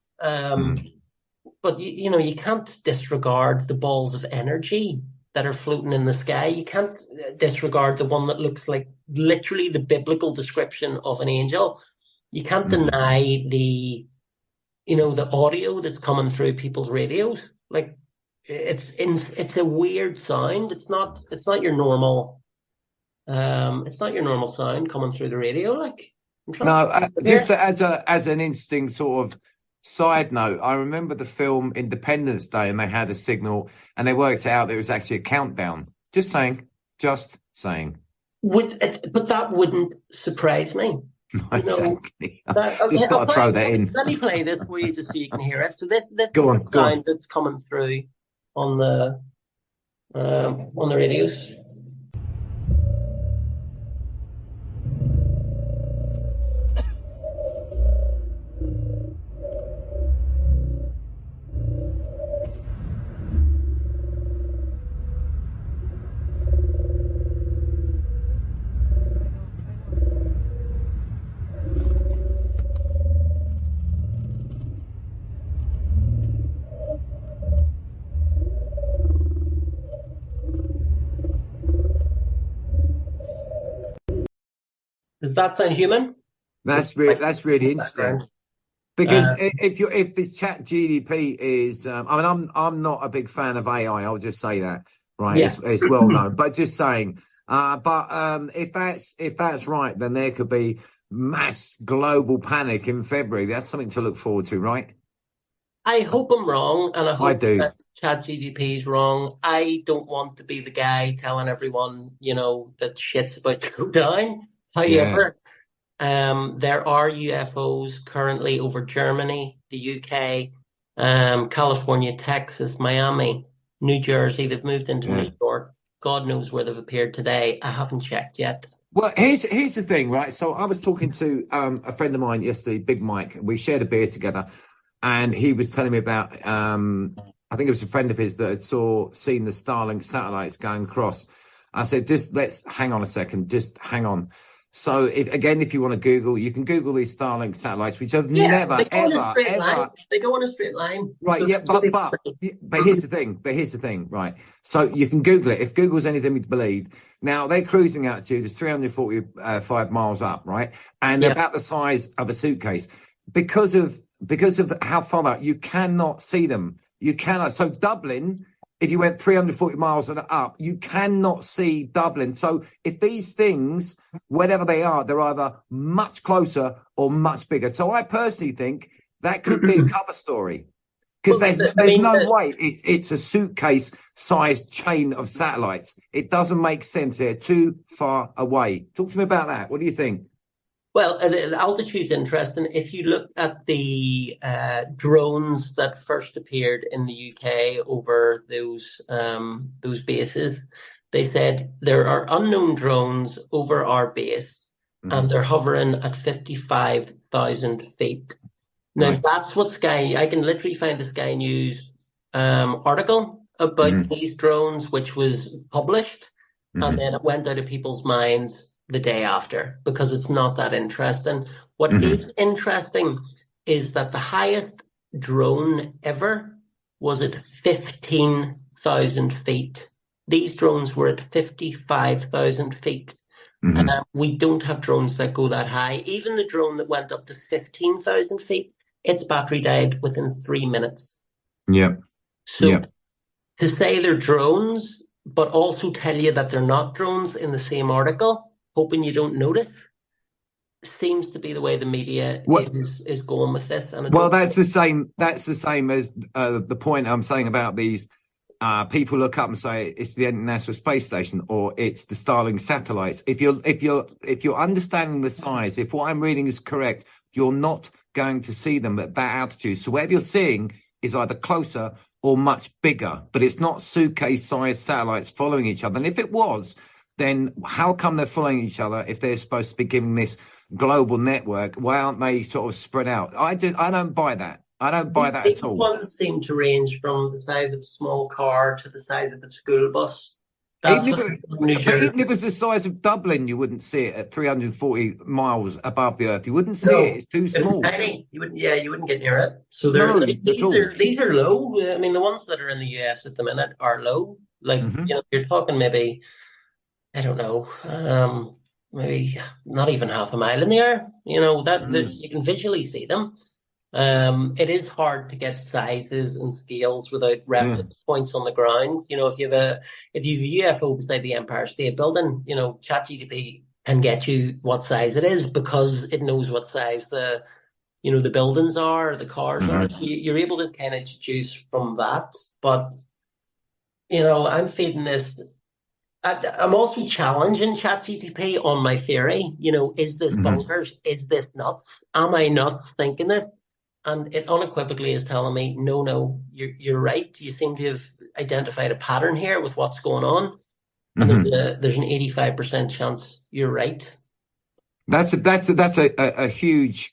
But, you can't disregard the balls of energy that are floating in the sky. You can't disregard the one that looks like literally the biblical description of an angel. You can't deny the audio that's coming through people's radios. Like, it's a weird sound. It's not your normal sound coming through the radio. Like, just as an interesting sort of side note, I remember the film Independence Day, and they had a signal, and they worked out that it was actually a countdown. Just saying. But that wouldn't surprise me. Exactly. Just got to throw that in. Let me play this for you just so you can hear it. So this go on. sound that's coming through on the radios. Does that sound human? That's really interesting. Because if the chat GDP is, I'm not a big fan of AI. I'll just say that, right? Yeah. It's well known, but just saying. If that's right, then there could be mass global panic in February. That's something to look forward to, right? I hope I'm wrong, and I hope that ChatGPT is wrong. I don't want to be the guy telling everyone, that shit's about to go down. However, there are UFOs currently over Germany, the UK, California, Texas, Miami, New Jersey. They've moved into New York. God knows where they've appeared today. I haven't checked yet. Well, here's the thing, right? So I was talking to a friend of mine yesterday, Big Mike. We shared a beer together, and he was telling me about, I think it was a friend of his that had seen the Starlink satellites going across. I said, let's hang on a second, just hang on. So if you want to Google, you can Google these Starlink satellites, which have never, ever. They go on a straight line. Right, so but here's the thing, right? So you can Google it. If Google's anything to believe, now their cruising altitude is 345 miles up, right? And they're about the size of a suitcase. Because of how far out, you cannot see them. You cannot. So Dublin, if you went 340 miles and up, you cannot see Dublin. So if these things, whatever they are, they're either much closer or much bigger. So I personally think that could be a cover story, because there's no way it's a suitcase-sized chain of satellites. It doesn't make sense. They're too far away. Talk to me about that. What do you think? Well, altitude's interesting. If you look at the drones that first appeared in the UK over those bases, they said there are unknown drones over our base, and they're hovering at 55,000 feet. Now, that's what I can literally find the Sky News article about these drones, which was published, and then it went out of people's minds the day after, because it's not that interesting. What is interesting is that the highest drone ever was at 15,000 feet. These drones were at 55,000 feet. We don't have drones that go that high. Even the drone that went up to 15,000 feet, its battery died within 3 minutes. So to say they're drones, but also tell you that they're not drones in the same article, hoping you don't notice, seems to be the way the media is going with this. And that's the same as the point I'm saying about these people look up and say it's the International Space Station or it's the Starlink satellites. If you're understanding the size, if what I'm reading is correct, you're not going to see them at that altitude. So whatever you're seeing is either closer or much bigger, but it's not suitcase-sized satellites following each other. And if it was, then how come they're following each other if they're supposed to be giving this global network? Why aren't they sort of spread out? I don't buy that. I don't buy that at all. Ones seem to range from the size of a small car to the size of a school bus. Even if it was the size of Dublin, you wouldn't see it at 340 miles above the Earth. You wouldn't see it. It's too small. Tiny. You wouldn't get near it. So these are low. I mean, the ones that are in the US at the minute are low. Like, you're talking maybe, I don't know, maybe not even half a mile in the air. You can visually see them. It is hard to get sizes and scales without reference points on the ground. If you have a UFO beside the Empire State Building, ChatGPT can get you what size it is because it knows what size the buildings are, or the cars are. So you're able to kind of deduce from that. But I'm feeding this. I'm also challenging ChatGPT on my theory. Is this bonkers? Is this nuts? Am I nuts thinking it? And it unequivocally is telling me, no, you're right. You seem to have identified a pattern here with what's going on. And there's an 85% chance you're right. That's a huge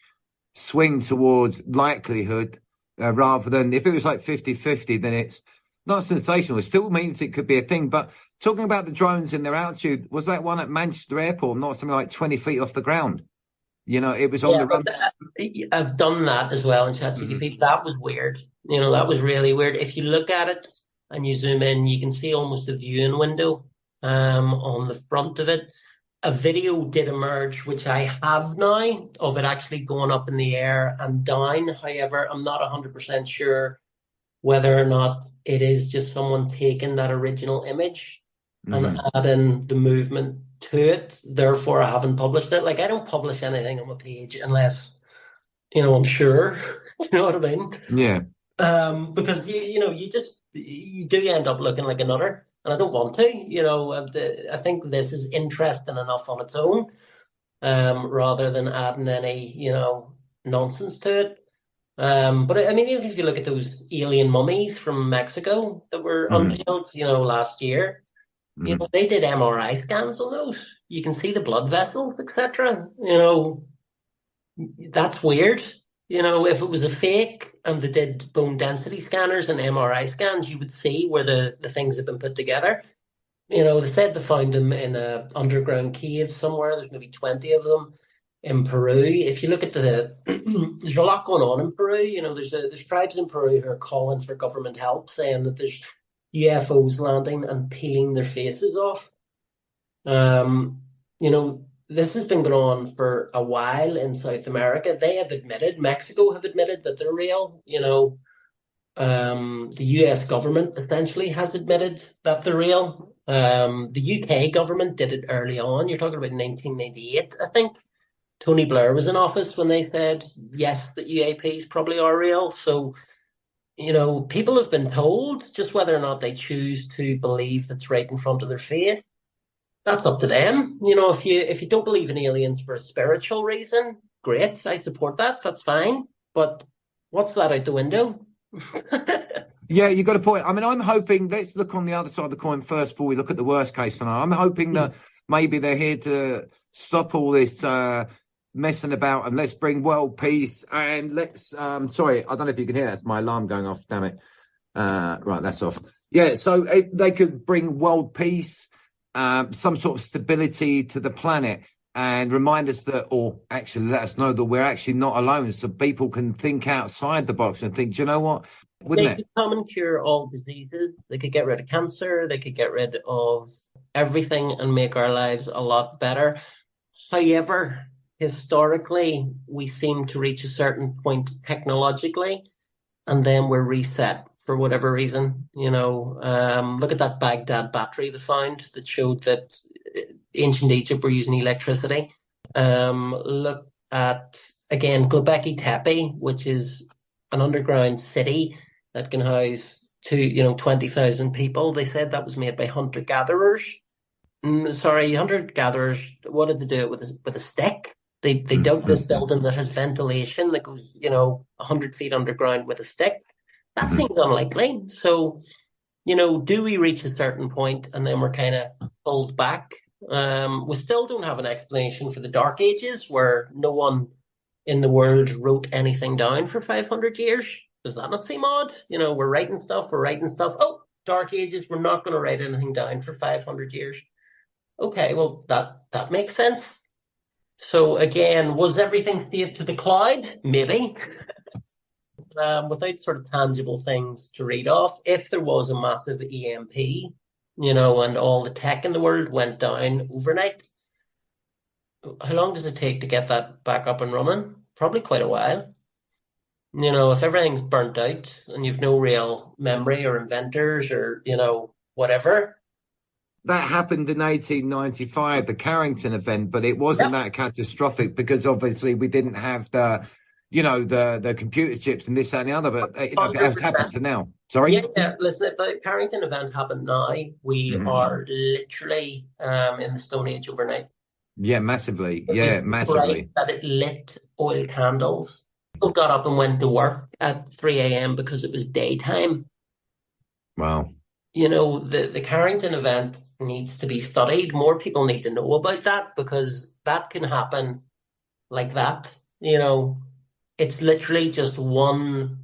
swing towards likelihood rather than if it was like 50-50, then it's not sensational. It still means it could be a thing. But talking about the drones in their altitude, was that one at Manchester Airport, not something like 20 feet off the ground? It was on the run. I've done that as well in ChatGPT. That was weird. That was really weird. If you look at it and you zoom in, you can see almost a viewing window on the front of it. A video did emerge, which I have now, of it actually going up in the air and down. However, I'm not 100% sure whether or not it is just someone taking that original image and adding the movement to it. Therefore, I haven't published it. Like, I don't publish anything on my page unless, I'm sure. You know what I mean? Yeah. Because, you do end up looking like another, and I don't want to. I think this is interesting enough on its own, rather than adding any, nonsense to it. But I mean, even if you look at those alien mummies from Mexico that were unveiled, last year, they did MRI scans on those. You can see the blood vessels, etc. That's weird. If it was a fake and they did bone density scanners and MRI scans, you would see where the things have been put together. They said they found them in a underground cave somewhere. There's maybe 20 of them in Peru. If you look at there's a lot going on in Peru. There's tribes in Peru who are calling for government help, saying that there's UFOs landing and peeling their faces off. This has been going on for a while in South America. Mexico have admitted that they're real. The US government essentially has admitted that they're real. The UK government did it early on. You're talking about 1998, I think. Tony Blair was in office when they said, yes, that UAPs probably are real. So, people have been told, just whether or not they choose to believe that's right in front of their face. That's up to them. If you don't believe in aliens for a spiritual reason, great, I support that. That's fine. But what's that out the window? Yeah, you got a point. I mean, I'm hoping, let's look on the other side of the coin first before we look at the worst case scenario. I'm hoping that maybe they're here to stop all this messing about and let's bring world peace and let's, sorry, I don't know if you can hear, that's my alarm going off, damn it. Right, that's off. Yeah, so they could bring world peace, some sort of stability to the planet and remind us that, or actually let us know that we're actually not alone, so people can think outside the box and think, do you know what? Wouldn't they could come and cure all diseases. They could get rid of cancer. They could get rid of everything and make our lives a lot better. However, historically, we seem to reach a certain point technologically, and then we're reset for whatever reason. Look at that Baghdad battery they found that showed that ancient Egypt were using electricity. Look at, again, Göbekli Tepe, which is an underground city that can house 20,000 people. They said that was made by hunter-gatherers. Hunter-gatherers, what did they do it with a stick? They dug this building that has ventilation that goes, 100 feet underground with a stick. That seems unlikely. So, do we reach a certain point and then we're kind of pulled back? We still don't have an explanation for the Dark Ages, where no one in the world wrote anything down for 500 years. Does that not seem odd? We're writing stuff. Oh, Dark Ages, we're not going to write anything down for 500 years. Okay, well, that makes sense. So again, was everything saved to the cloud? Maybe. Without sort of tangible things to read off, if there was a massive EMP, and all the tech in the world went down overnight, how long does it take to get that back up and running? Probably quite a while. If everything's burnt out and you've no real memory or inventors or, whatever. That happened in 1895, the Carrington event, but it wasn't that catastrophic because obviously we didn't have the computer chips and this, that, and the other, but it has happened to now. Sorry? Yeah. Listen, if the Carrington event happened now, we are literally in the Stone Age overnight. Yeah, massively. Yeah, massively. That it lit oil candles. People got up and went to work at 3 a.m. because it was daytime. Wow. The Carrington event needs to be studied. More people need to know about that because that can happen like that. It's literally just one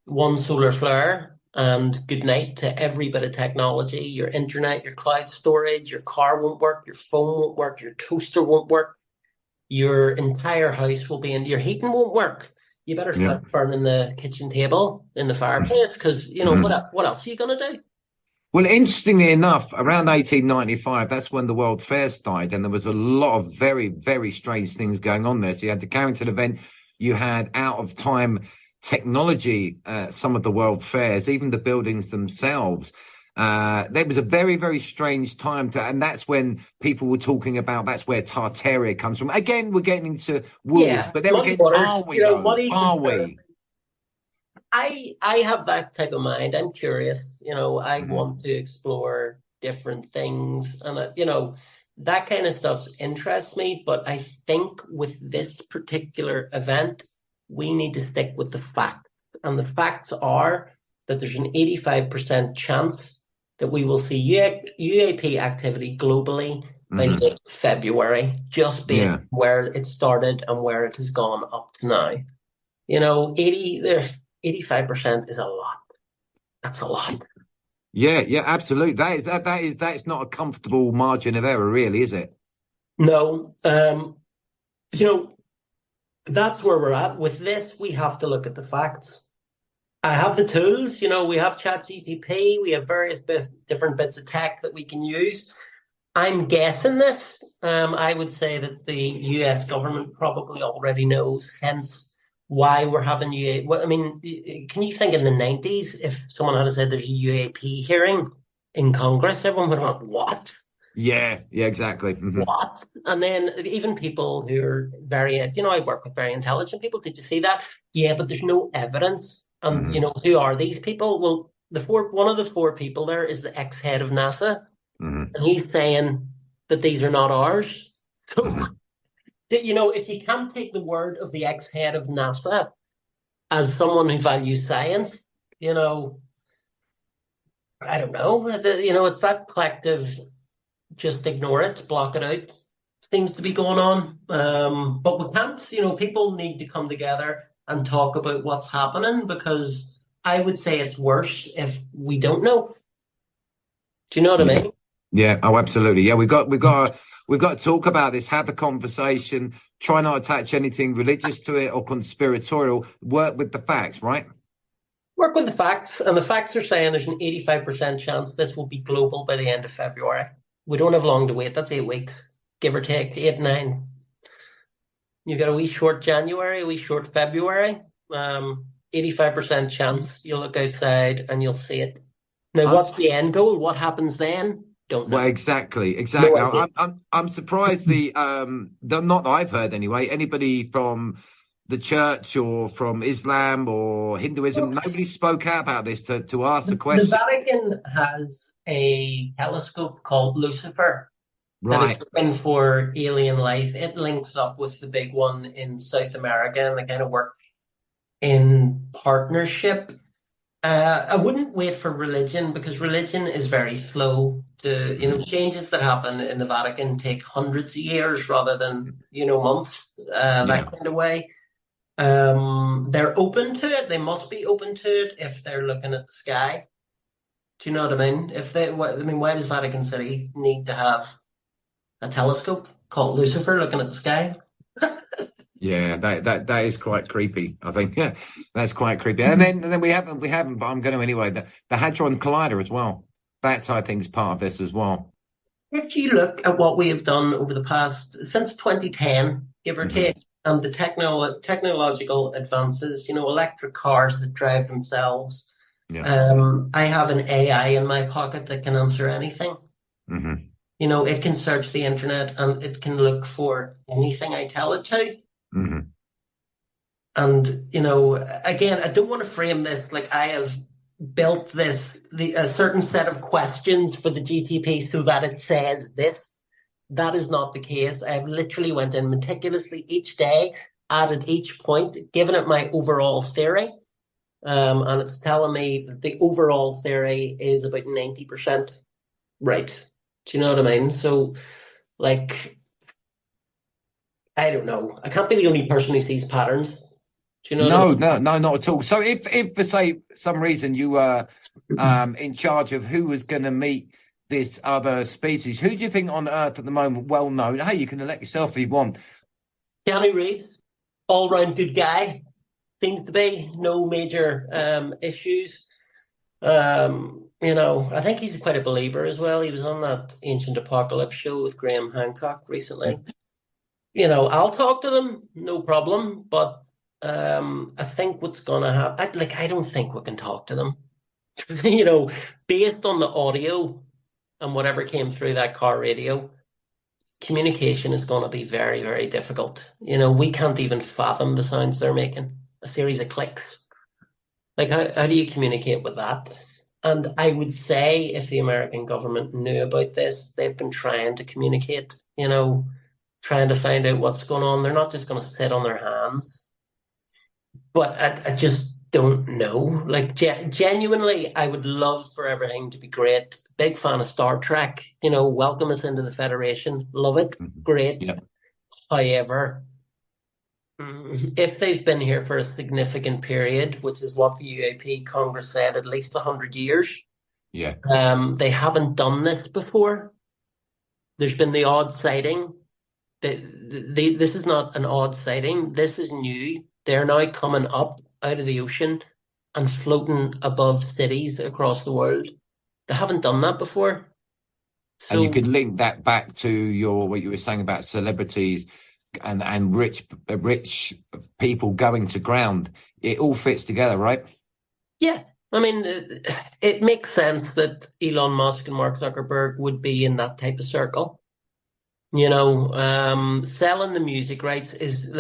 solar flare and good night to every bit of technology. Your internet, your cloud storage, your car won't work, your phone won't work, your toaster won't work, your entire house will be in, your heating won't work. You better start burning the kitchen table in the fireplace because, what else are you going to do? Well, interestingly enough, around 1895, that's when the World Fair died, and there was a lot of very, very strange things going on there. So you had the Carrington event, you had out-of-time technology, some of the World Fairs, even the buildings themselves. There was a very, very strange time, and that's when people were talking about that's where Tartaria comes from. Again, we're getting into wolves, but then again, are we? Are we? I have that type of mind. I'm curious. I want to explore different things, and that kind of stuff interests me. But I think with this particular event, we need to stick with the facts, and the facts are that there's an 85% chance that we will see UAP activity globally by late February, just based on where it started and where it has gone up to now. 85% is a lot. That's a lot. Yeah, absolutely. That is not a comfortable margin of error, really, is it? No. That's where we're at. With this, we have to look at the facts. I have the tools. We have ChatGPT. We have various different bits of tech that we can use. I'm guessing this. I would say that the US government probably already knows, hence why we're having UAP. Well, I mean, can you think in the 90s, if someone had said there's a UAP hearing in Congress, everyone would have gone, what? Yeah, exactly. What? And then even people who are very, I work with very intelligent people. Did you see that? Yeah, but there's no evidence. And, who are these people? Well, one of the four people there is the ex-head of NASA. And he's saying that these are not ours. So, if you can't take the word of the ex-head of NASA as someone who values science, I don't know. It's that collective, just ignore it, block it out, seems to be going on. But we can't, people need to come together and talk about what's happening, because I would say it's worse if we don't know. Do you know what I mean? Yeah. Oh, absolutely. Yeah. We've got to talk about this, have the conversation, try not to attach anything religious to it or conspiratorial, work with the facts, right? Work with the facts. And the facts are saying there's an 85% chance this will be global by the end of February. We don't have long to wait. That's 8 weeks, give or take, 8, 9. You've got a wee short January, a wee short February. 85% chance you'll look outside and you'll see it. Now, what's the end goal? What happens then? Don't know. Well, exactly. No, I'm surprised not that I've heard anyway, anybody from the church or from Islam or Hinduism, nobody spoke out about this to ask the question. The Vatican has a telescope called Lucifer, that is Right. looking for alien life. It links up with the big one in South America, and they kind of work in partnership. I wouldn't wait for religion because religion is very slow. Changes that happen in the Vatican take hundreds of years rather than, months, Yeah. that kind of way. They're open to it. They must be open to it if they're looking at the sky. Do you know what I mean? Why does Vatican City need to have a telescope called Lucifer looking at the sky? Yeah, that is quite creepy. I think that's quite creepy. And then we haven't, but I'm going to anyway. The Hadron Collider as well. That's, I think, is part of this as well. If you look at what we have done over the past, since 2010, give or take, and the technological advances, electric cars that drive themselves. Yeah. I have an AI in my pocket that can answer anything. It can search the internet and it can look for anything I tell it to. And, again, I don't want to frame this like I have built a certain set of questions for the GTP so that it says this. That is not the case. I've literally went in meticulously each day, added each point, given it my overall theory. And it's telling me that the overall theory is about 90% right. Do you know what I mean? So, I don't know. I can't be the only person who sees patterns. Do you know what I mean? No, not at all. So if for say some reason you were in charge of who was going to meet this other species, who do you think on Earth at the moment, well known? Hey, you can elect yourself if you want. Kenny Reid, all round good guy, seems to be no major issues. I think he's quite a believer as well. He was on that Ancient Apocalypse show with Graham Hancock recently. I'll talk to them, no problem, but I think what's going to happen, I don't think we can talk to them. Based on the audio and whatever came through that car radio, communication is going to be very, very difficult. We can't even fathom the sounds they're making, a series of clicks. How do you communicate with that? And I would say if the American government knew about this, they've been trying to communicate, trying to find out what's going on. They're not just going to sit on their hands. But I just don't know. Genuinely, I would love for everything to be great. Big fan of Star Trek. Welcome us into the Federation. Love it. Great. Yeah. However, if they've been here for a significant period, which is what the UAP Congress said, at least 100 years, they haven't done this before. There's been the odd sighting. This is not an odd sighting. This is new. They're now coming up out of the ocean and floating above cities across the world. They haven't done that before. So, and you could link that back to what you were saying about celebrities and rich people going to ground. It all fits together, right? Yeah. It makes sense that Elon Musk and Mark Zuckerberg would be in that type of circle. Selling the music rights is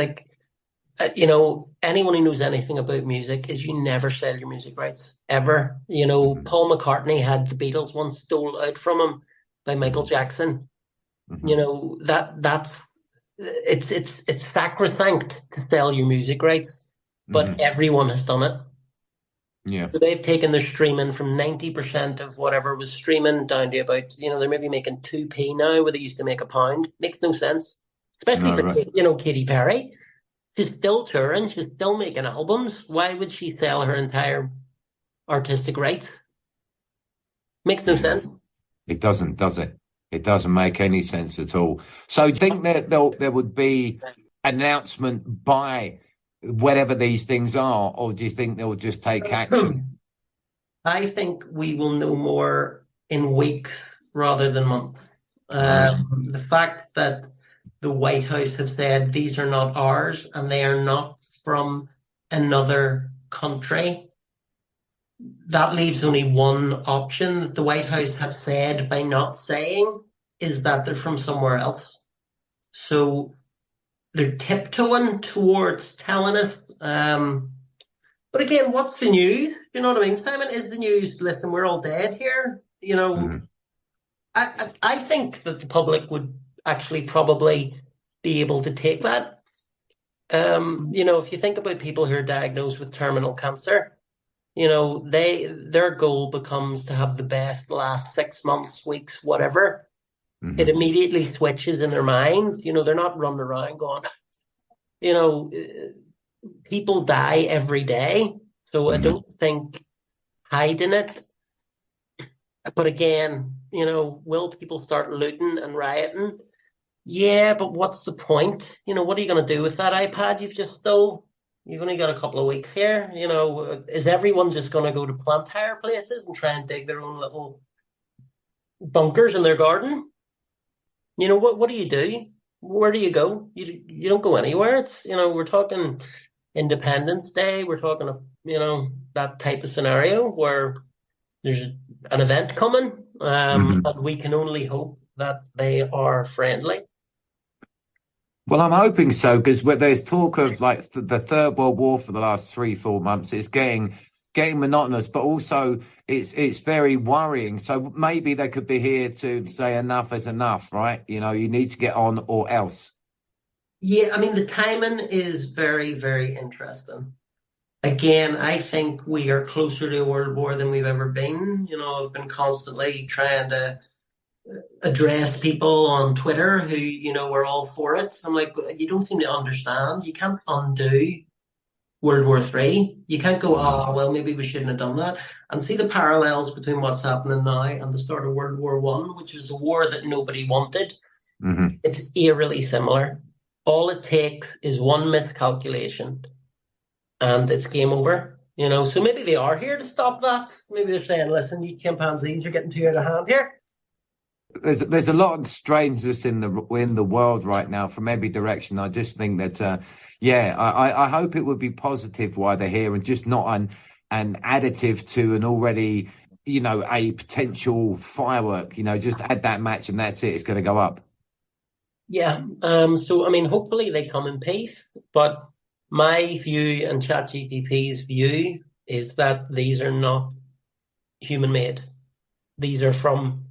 anyone who knows anything about music is you never sell your music rights, ever. Paul McCartney had the Beatles one stole out from him by Michael Jackson. That's it's sacrosanct to sell your music rights, but everyone has done it. Yeah. So they've taken their streaming from 90% of whatever was streaming down to about, they're maybe making 2p now where they used to make £1. Makes no sense. Especially for, Katy Perry. She's still touring. She's still making albums. Why would she sell her entire artistic rights? Makes no sense. It doesn't, does it? It doesn't make any sense at all. So do you think that there would be an announcement by whatever these things are, or do you think they'll just take action? I think we will know more in weeks rather than months. The fact that the White House have said these are not ours and they are not from another country, that leaves only one option that the White House have said by not saying, is that they're from somewhere else. So they're tiptoeing towards telling us. But again, what's the news? You know what I mean? Simon, is the news, listen, we're all dead here. I think that the public would actually probably be able to take that. If you think about people who are diagnosed with terminal cancer, their goal becomes to have the best last 6 months, weeks, whatever. It immediately switches in their mind. They're not running around going, people die every day. So I don't think hiding it. But again, will people start looting and rioting? Yeah, but what's the point? What are you going to do with that iPad you've just stole? You've only got a couple of weeks here. Is everyone just going to go to plant hire places and try and dig their own little bunkers in their garden? What do you do? Where do you go? You don't go anywhere. It's, we're talking Independence Day. We're talking, that type of scenario where there's an event coming, and we can only hope that they are friendly. Well, I'm hoping so, because there's talk of like the Third World War for the last 3-4 months. It's getting monotonous, but also it's very worrying. So maybe they could be here to say enough is enough, right? You need to get on or else. Yeah, I mean, the timing is very, very interesting. Again, I think we are closer to a world war than we've ever been. I've been constantly trying to address people on Twitter who, were all for it. I'm like, you don't seem to understand. You can't undo World War III. You can't go, oh, well, maybe we shouldn't have done that. And see the parallels between what's happening now and the start of World War I, which was a war that nobody wanted. It's eerily similar. All it takes is one miscalculation and it's game over. So maybe they are here to stop that. Maybe they're saying, listen, you chimpanzees are getting too out of hand here. There's a lot of strangeness in the world right now from every direction. I just think that, I hope it would be positive why they're here and just not an additive to an already, a potential firework. Just add that match and that's it. It's going to go up. Yeah. So, I mean, hopefully they come in peace, but my view and ChatGPT's view is that these are not human-made. These are from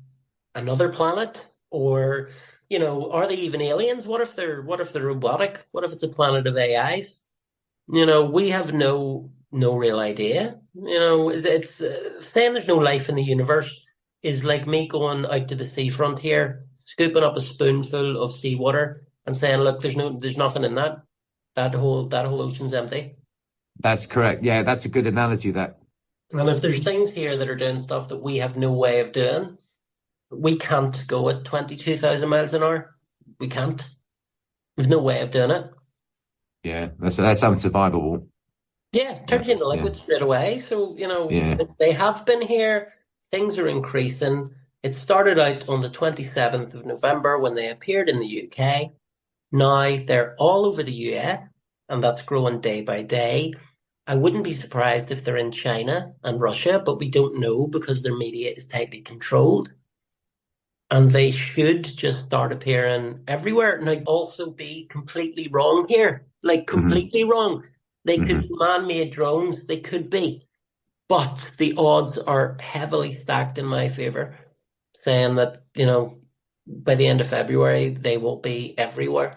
another planet, or are they even aliens? What if they're robotic? What if it's a planet of AIs? We have no real idea. It's saying there's no life in the universe is like me going out to the seafront here, scooping up a spoonful of seawater and saying, look, there's nothing in that. That whole ocean's empty. That's correct. Yeah, that's a good analogy. That. And if there's things here that are doing stuff that we have no way of doing, we can't go at 22,000 miles an hour. We can't. There's no way of doing it. Yeah, that's unsurvivable. Yeah, it turns you into liquid straight away. So, they have been here. Things are increasing. It started out on the 27th of November when they appeared in the UK. Now they're all over the US, and that's growing day by day. I wouldn't be surprised if they're in China and Russia, but we don't know because their media is tightly controlled. And they should just start appearing everywhere. Now, also be completely wrong here, like completely wrong. They could be man-made drones. They could be. But the odds are heavily stacked in my favor, saying that, by the end of February, they will be everywhere.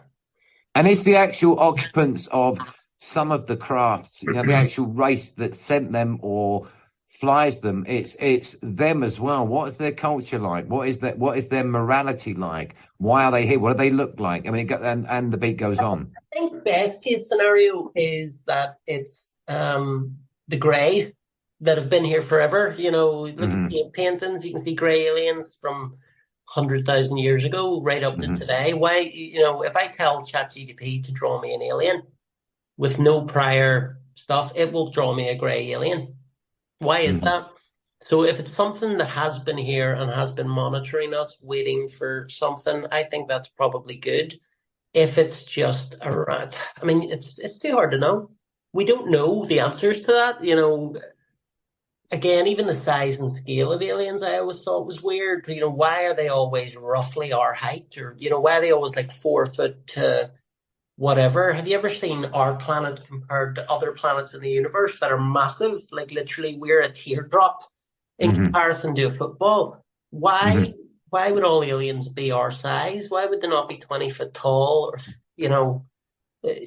And it's the actual occupants of some of the crafts, the actual race that sent them or flies them. It's them as well. What is their culture like? What is their morality like? Why are they here? What do they look like? I mean, and the beat goes on. I think best case scenario is that it's the Greys that have been here forever. Look at the paintings. You can see grey aliens from 100,000 years ago right up to today. Why, if I tell ChatGPT to draw me an alien with no prior stuff, it will draw me a grey alien. Why is that? So if it's something that has been here and has been monitoring us, waiting for something, I think that's probably good. If it's just a rat, I mean, it's too hard to know. We don't know the answers to that. Again, even the size and scale of aliens, I always thought was weird. Why are they always roughly our height? Or, why are they always like 4 foot to whatever? Have you ever seen our planet compared to other planets in the universe that are massive? Like literally we're a teardrop in comparison to a football. Why why would all aliens be our size? Why would they not be 20 foot tall? Or,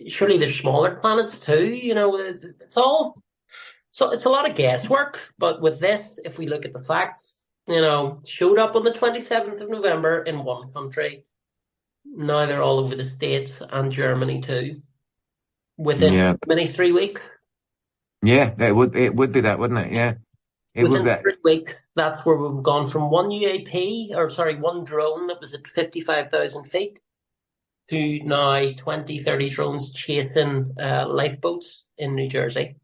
surely there's smaller planets too. It's all, so it's a lot of guesswork. But with this, if we look at the facts, showed up on the 27th of November in one country. Now they're all over the States and Germany too. Within many 3 weeks. Yeah, it would be that, wouldn't it? Yeah. Within 3 weeks, that's where we've gone from one drone that was at 55,000 feet to now 20, 30 drones chasing lifeboats in New Jersey.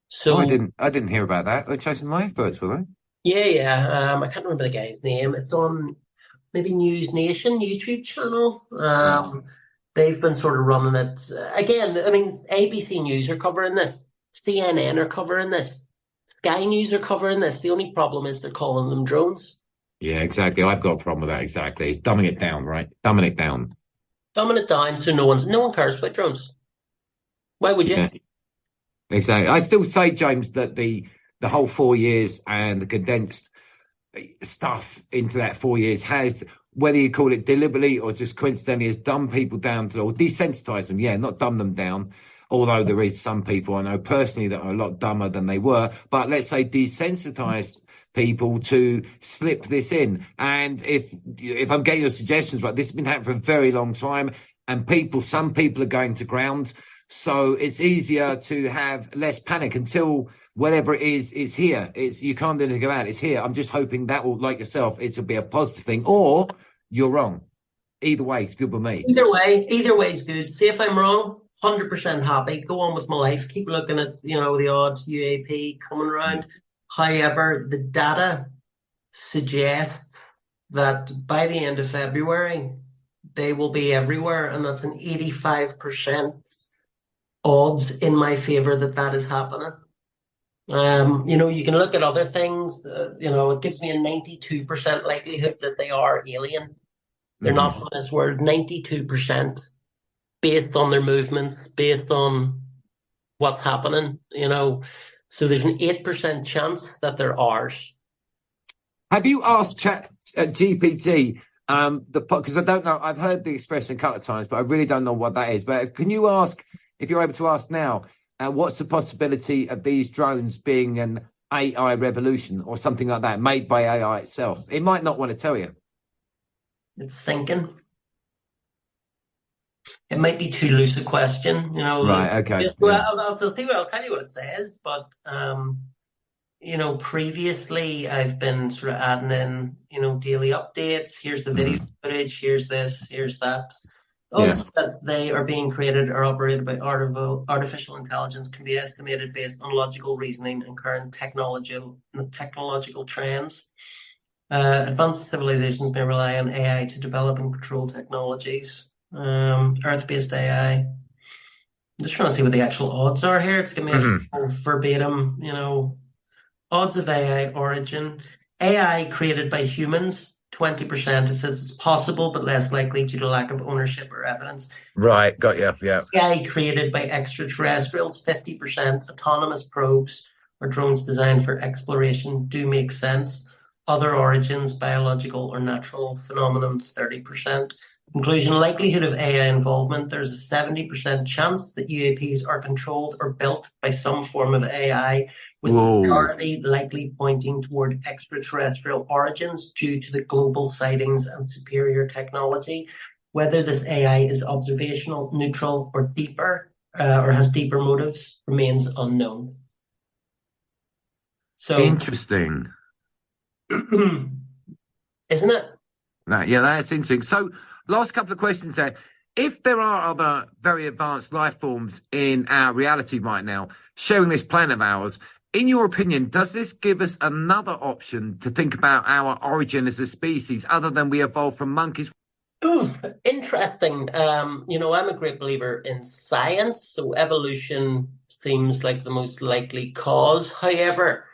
So I didn't hear about that. They're chasing lifeboats, were they? Yeah. I can't remember the guy's name. It's on maybe News Nation YouTube channel. They've been sort of running it. Again, I mean, ABC News are covering this. CNN are covering this. Sky News are covering this. The only problem is they're calling them drones. Yeah, exactly. I've got a problem with that. Exactly. It's dumbing it down, right? Dumbing it down. Dumbing it down so no one cares about drones. Why would you? Yeah, exactly. I still say, James, that the whole 4 years and the condensed stuff into that 4 years has, whether you call it deliberately or just coincidentally, has dumbed people down to, or desensitized them. Yeah, not dumb them down. Although there is some people I know personally that are a lot dumber than they were, but let's say desensitized people to slip this in. And if I'm getting your suggestions, right, this has been happening for a very long time, and some people are going to ground. So it's easier to have less panic until whatever it is here. You can't do anything about it. It's here. I'm just hoping that will, like yourself, it'll be a positive thing, or you're wrong. Either way, it's good with me. Either way is good. See if I'm wrong. 100% happy. Go on with my life. Keep looking at, the odd UAP coming around. However, the data suggests that by the end of February, they will be everywhere. And that's an 85% odds in my favor that is happening. You can look at other things. It gives me a 92% likelihood that they are alien. They're not from this world. 92%. Based on their movements, based on what's happening, So there's an 8% chance that they're ours. Have you asked GPT, because I don't know, I've heard the expression a couple of times, but I really don't know what that is. But can you ask, if you're able to ask now, what's the possibility of these drones being an AI revolution or something like that, made by AI itself? It might not want to tell you. It's thinking. It might be too loose a question, Right, okay. Well, I'll tell you what it says, but, previously I've been sort of adding in, daily updates. Here's the video footage, here's this, here's that. Also, that they are being created or operated by artificial intelligence can be estimated based on logical reasoning and current technological trends. Advanced civilizations may rely on AI to develop and control technologies. Earth-based AI. I'm just trying to see what the actual odds are here. It's giving me a verbatim, odds of AI origin. AI created by humans, 20%. It says it's possible, but less likely due to lack of ownership or evidence. Right, got you, yeah. AI created by extraterrestrials, 50%. Autonomous probes or drones designed for exploration do make sense. Other origins, biological or natural phenomenon, 30%. Conclusion, likelihood of AI involvement. There's a 70% chance that UAPs are controlled or built by some form of AI, with the majority likely pointing toward extraterrestrial origins due to the global sightings and superior technology. Whether this AI is observational, neutral, or deeper, or has deeper motives remains unknown. So interesting. Isn't it? Yeah, that's interesting. So last couple of questions there. If there are other very advanced life forms in our reality right now, sharing this planet of ours, in your opinion, does this give us another option to think about our origin as a species, other than we evolved from monkeys? Interesting. I'm a great believer in science, so evolution seems like the most likely cause. However,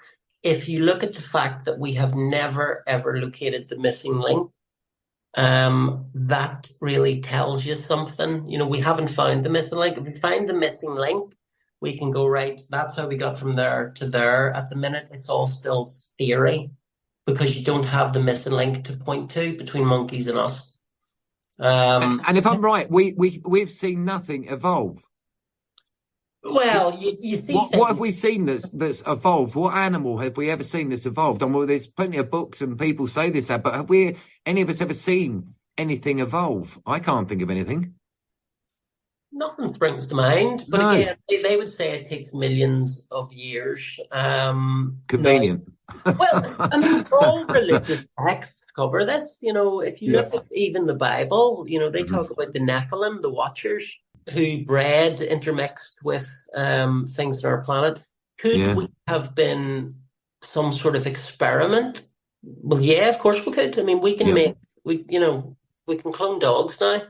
if you look at the fact that we have never, ever located the missing link, that really tells you something. We haven't found the missing link. If we find the missing link, we can go, right, that's how we got from there to there. At the minute, it's all still theory. because you don't have the missing link to point to between monkeys and us. And if I'm right, we've seen nothing evolve. Well, you see what have we seen that's evolved? What animal have we ever seen that's evolved? And well, there's plenty of books and people say this, but have any of us ever seen anything evolve? I can't think of anything. Nothing springs to mind, but No. again, they would say it takes millions of years. Convenient. No. Well, I mean, all religious texts cover this. If you look at even the Bible, they talk about the Nephilim, the Watchers, who bred intermixed with things on our planet. Could we have been some sort of experiment? Well, yeah, of course we could. I mean, we can we can clone dogs now.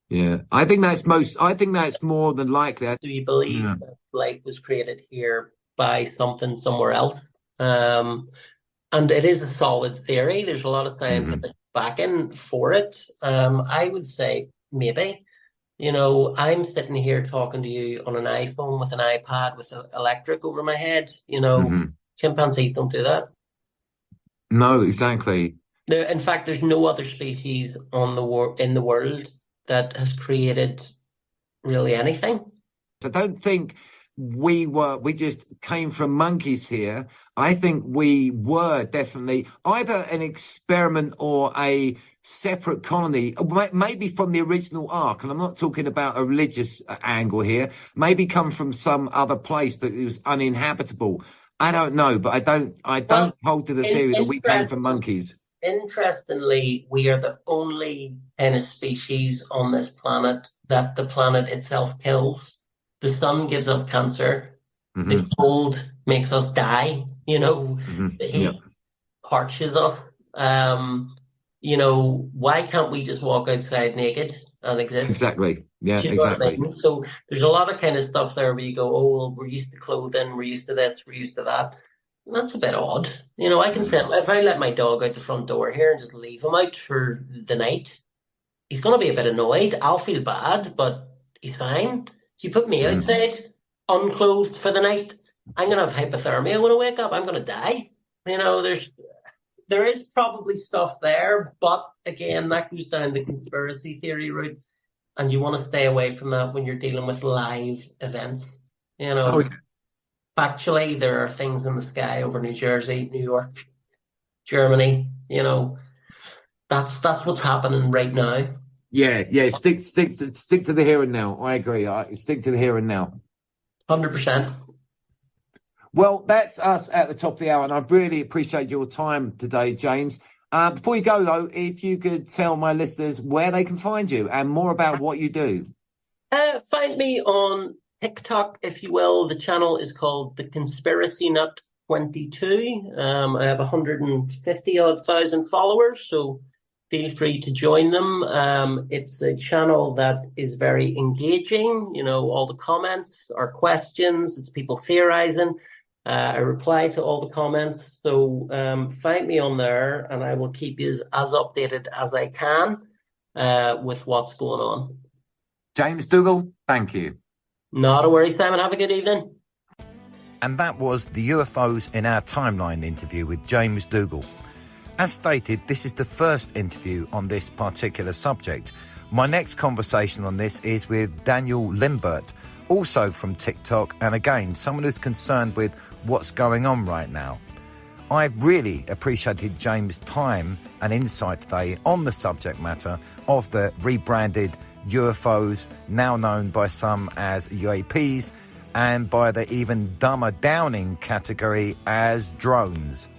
Yeah, I think that's more than likely. Do you believe that life was created here by something somewhere else? And it is a solid theory. There's a lot of scientific backing for it. I would say maybe. I'm sitting here talking to you on an iPhone with an iPad with electric over my head. Chimpanzees don't do that. No, exactly. In fact, there's no other species in the world that has created really anything. I don't think we just came from monkeys here. I think we were definitely either an experiment or a separate colony, maybe from the original ark. And I'm not talking about a religious angle here, maybe come from some other place that was uninhabitable. I don't know, but I don't hold to the theory that we came from monkeys. Interestingly, we are the only kind of species on this planet that the planet itself kills. The sun gives up cancer. The cold makes us die. The heat parches us. Why can't we just walk outside naked and exist? Exactly. Yeah, Do you know exactly. what I mean? So there's a lot of kind of stuff there where you go, oh, well, we're used to clothing, we're used to this, we're used to that. And that's a bit odd. I can say, if I let my dog out the front door here and just leave him out for the night, he's going to be a bit annoyed. I'll feel bad, but he's fine. If you put me outside, unclothed for the night, I'm going to have hypothermia when I wake up. I'm going to die. There is probably stuff there, but again, that goes down the conspiracy theory route, and you want to stay away from that when you're dealing with live events. Factually, there are things in the sky over New Jersey, New York, Germany. That's what's happening right now. Yeah. Stick to the here and now. I agree. Stick to the here and now. 100%. Well, that's us at the top of the hour, and I really appreciate your time today, James. Before you go, though, if you could tell my listeners where they can find you and more about what you do. Find me on TikTok, if you will. The channel is called The Conspiracy Nut 22. I have 150,000 followers, so feel free to join them. It's a channel that is very engaging. All the comments are questions. It's people theorizing. I reply to all the comments. So find me on there, and I will keep you as updated as I can with what's going on. James Dougal, thank you. Not a worry, Simon. Have a good evening. And that was the UFOs in Our Timeline interview with James Dougal. As stated, this is the first interview on this particular subject. My next conversation on this is with Daniel Limbert, also from TikTok, and again, someone who's concerned with what's going on right now. I've really appreciated James' time and insight today on the subject matter of the rebranded UFOs, now known by some as Uaps, and by the even dumber downing category as drones.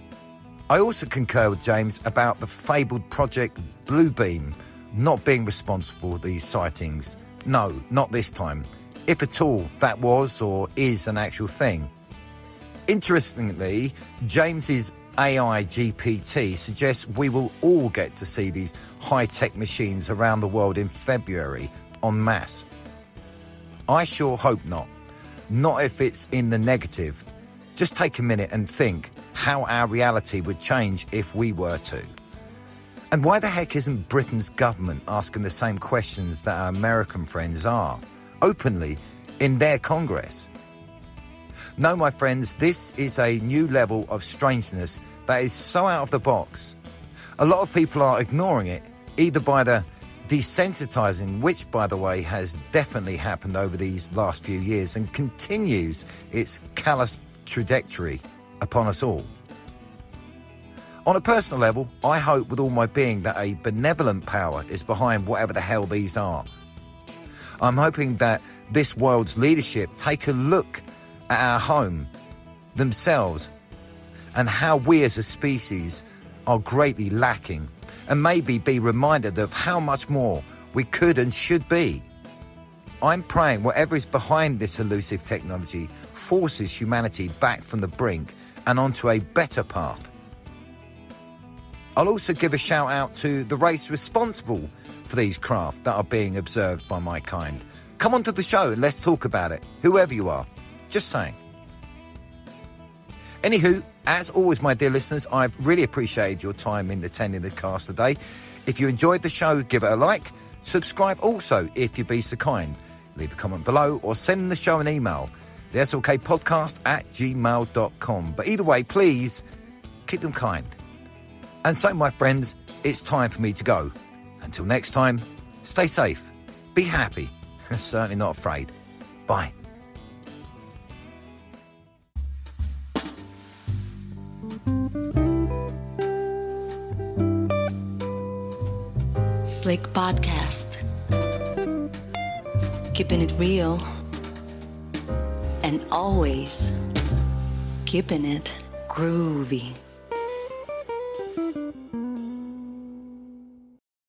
I also concur with James about the fabled Project Bluebeam not being responsible for these sightings. No, not this time. If at all that was or is an actual thing. Interestingly, James's AI GPT suggests we will all get to see these high-tech machines around the world in February en masse. I sure hope not. Not if it's in the negative. Just take a minute and think how our reality would change if we were to. And why the heck isn't Britain's government asking the same questions that our American friends are, openly, in their Congress? No, my friends, this is a new level of strangeness that is so out of the box. A lot of people are ignoring it, either by the desensitizing, which, by the way, has definitely happened over these last few years and continues its callous trajectory upon us all. On a personal level, I hope with all my being that a benevolent power is behind whatever the hell these are. I'm hoping that this world's leadership take a look at our home, themselves, and how we as a species are greatly lacking, and maybe be reminded of how much more we could and should be. I'm praying whatever is behind this elusive technology forces humanity back from the brink and onto a better path. I'll also give a shout out to the race responsible for these craft that are being observed by my kind. Come onto the show and let's talk about it, whoever you are. Just saying. Anywho, as always, my dear listeners, I've really appreciated your time in attending the cast today. If you enjoyed the show, give it a like. Subscribe also, if you'd be so kind. Leave a comment below or send the show an email. The slkpodcast@gmail.com. But either way, please keep them kind. And so, my friends, it's time for me to go. Until next time, stay safe, be happy, and certainly not afraid. Bye. Slick Podcast. Keeping it real and always keeping it groovy.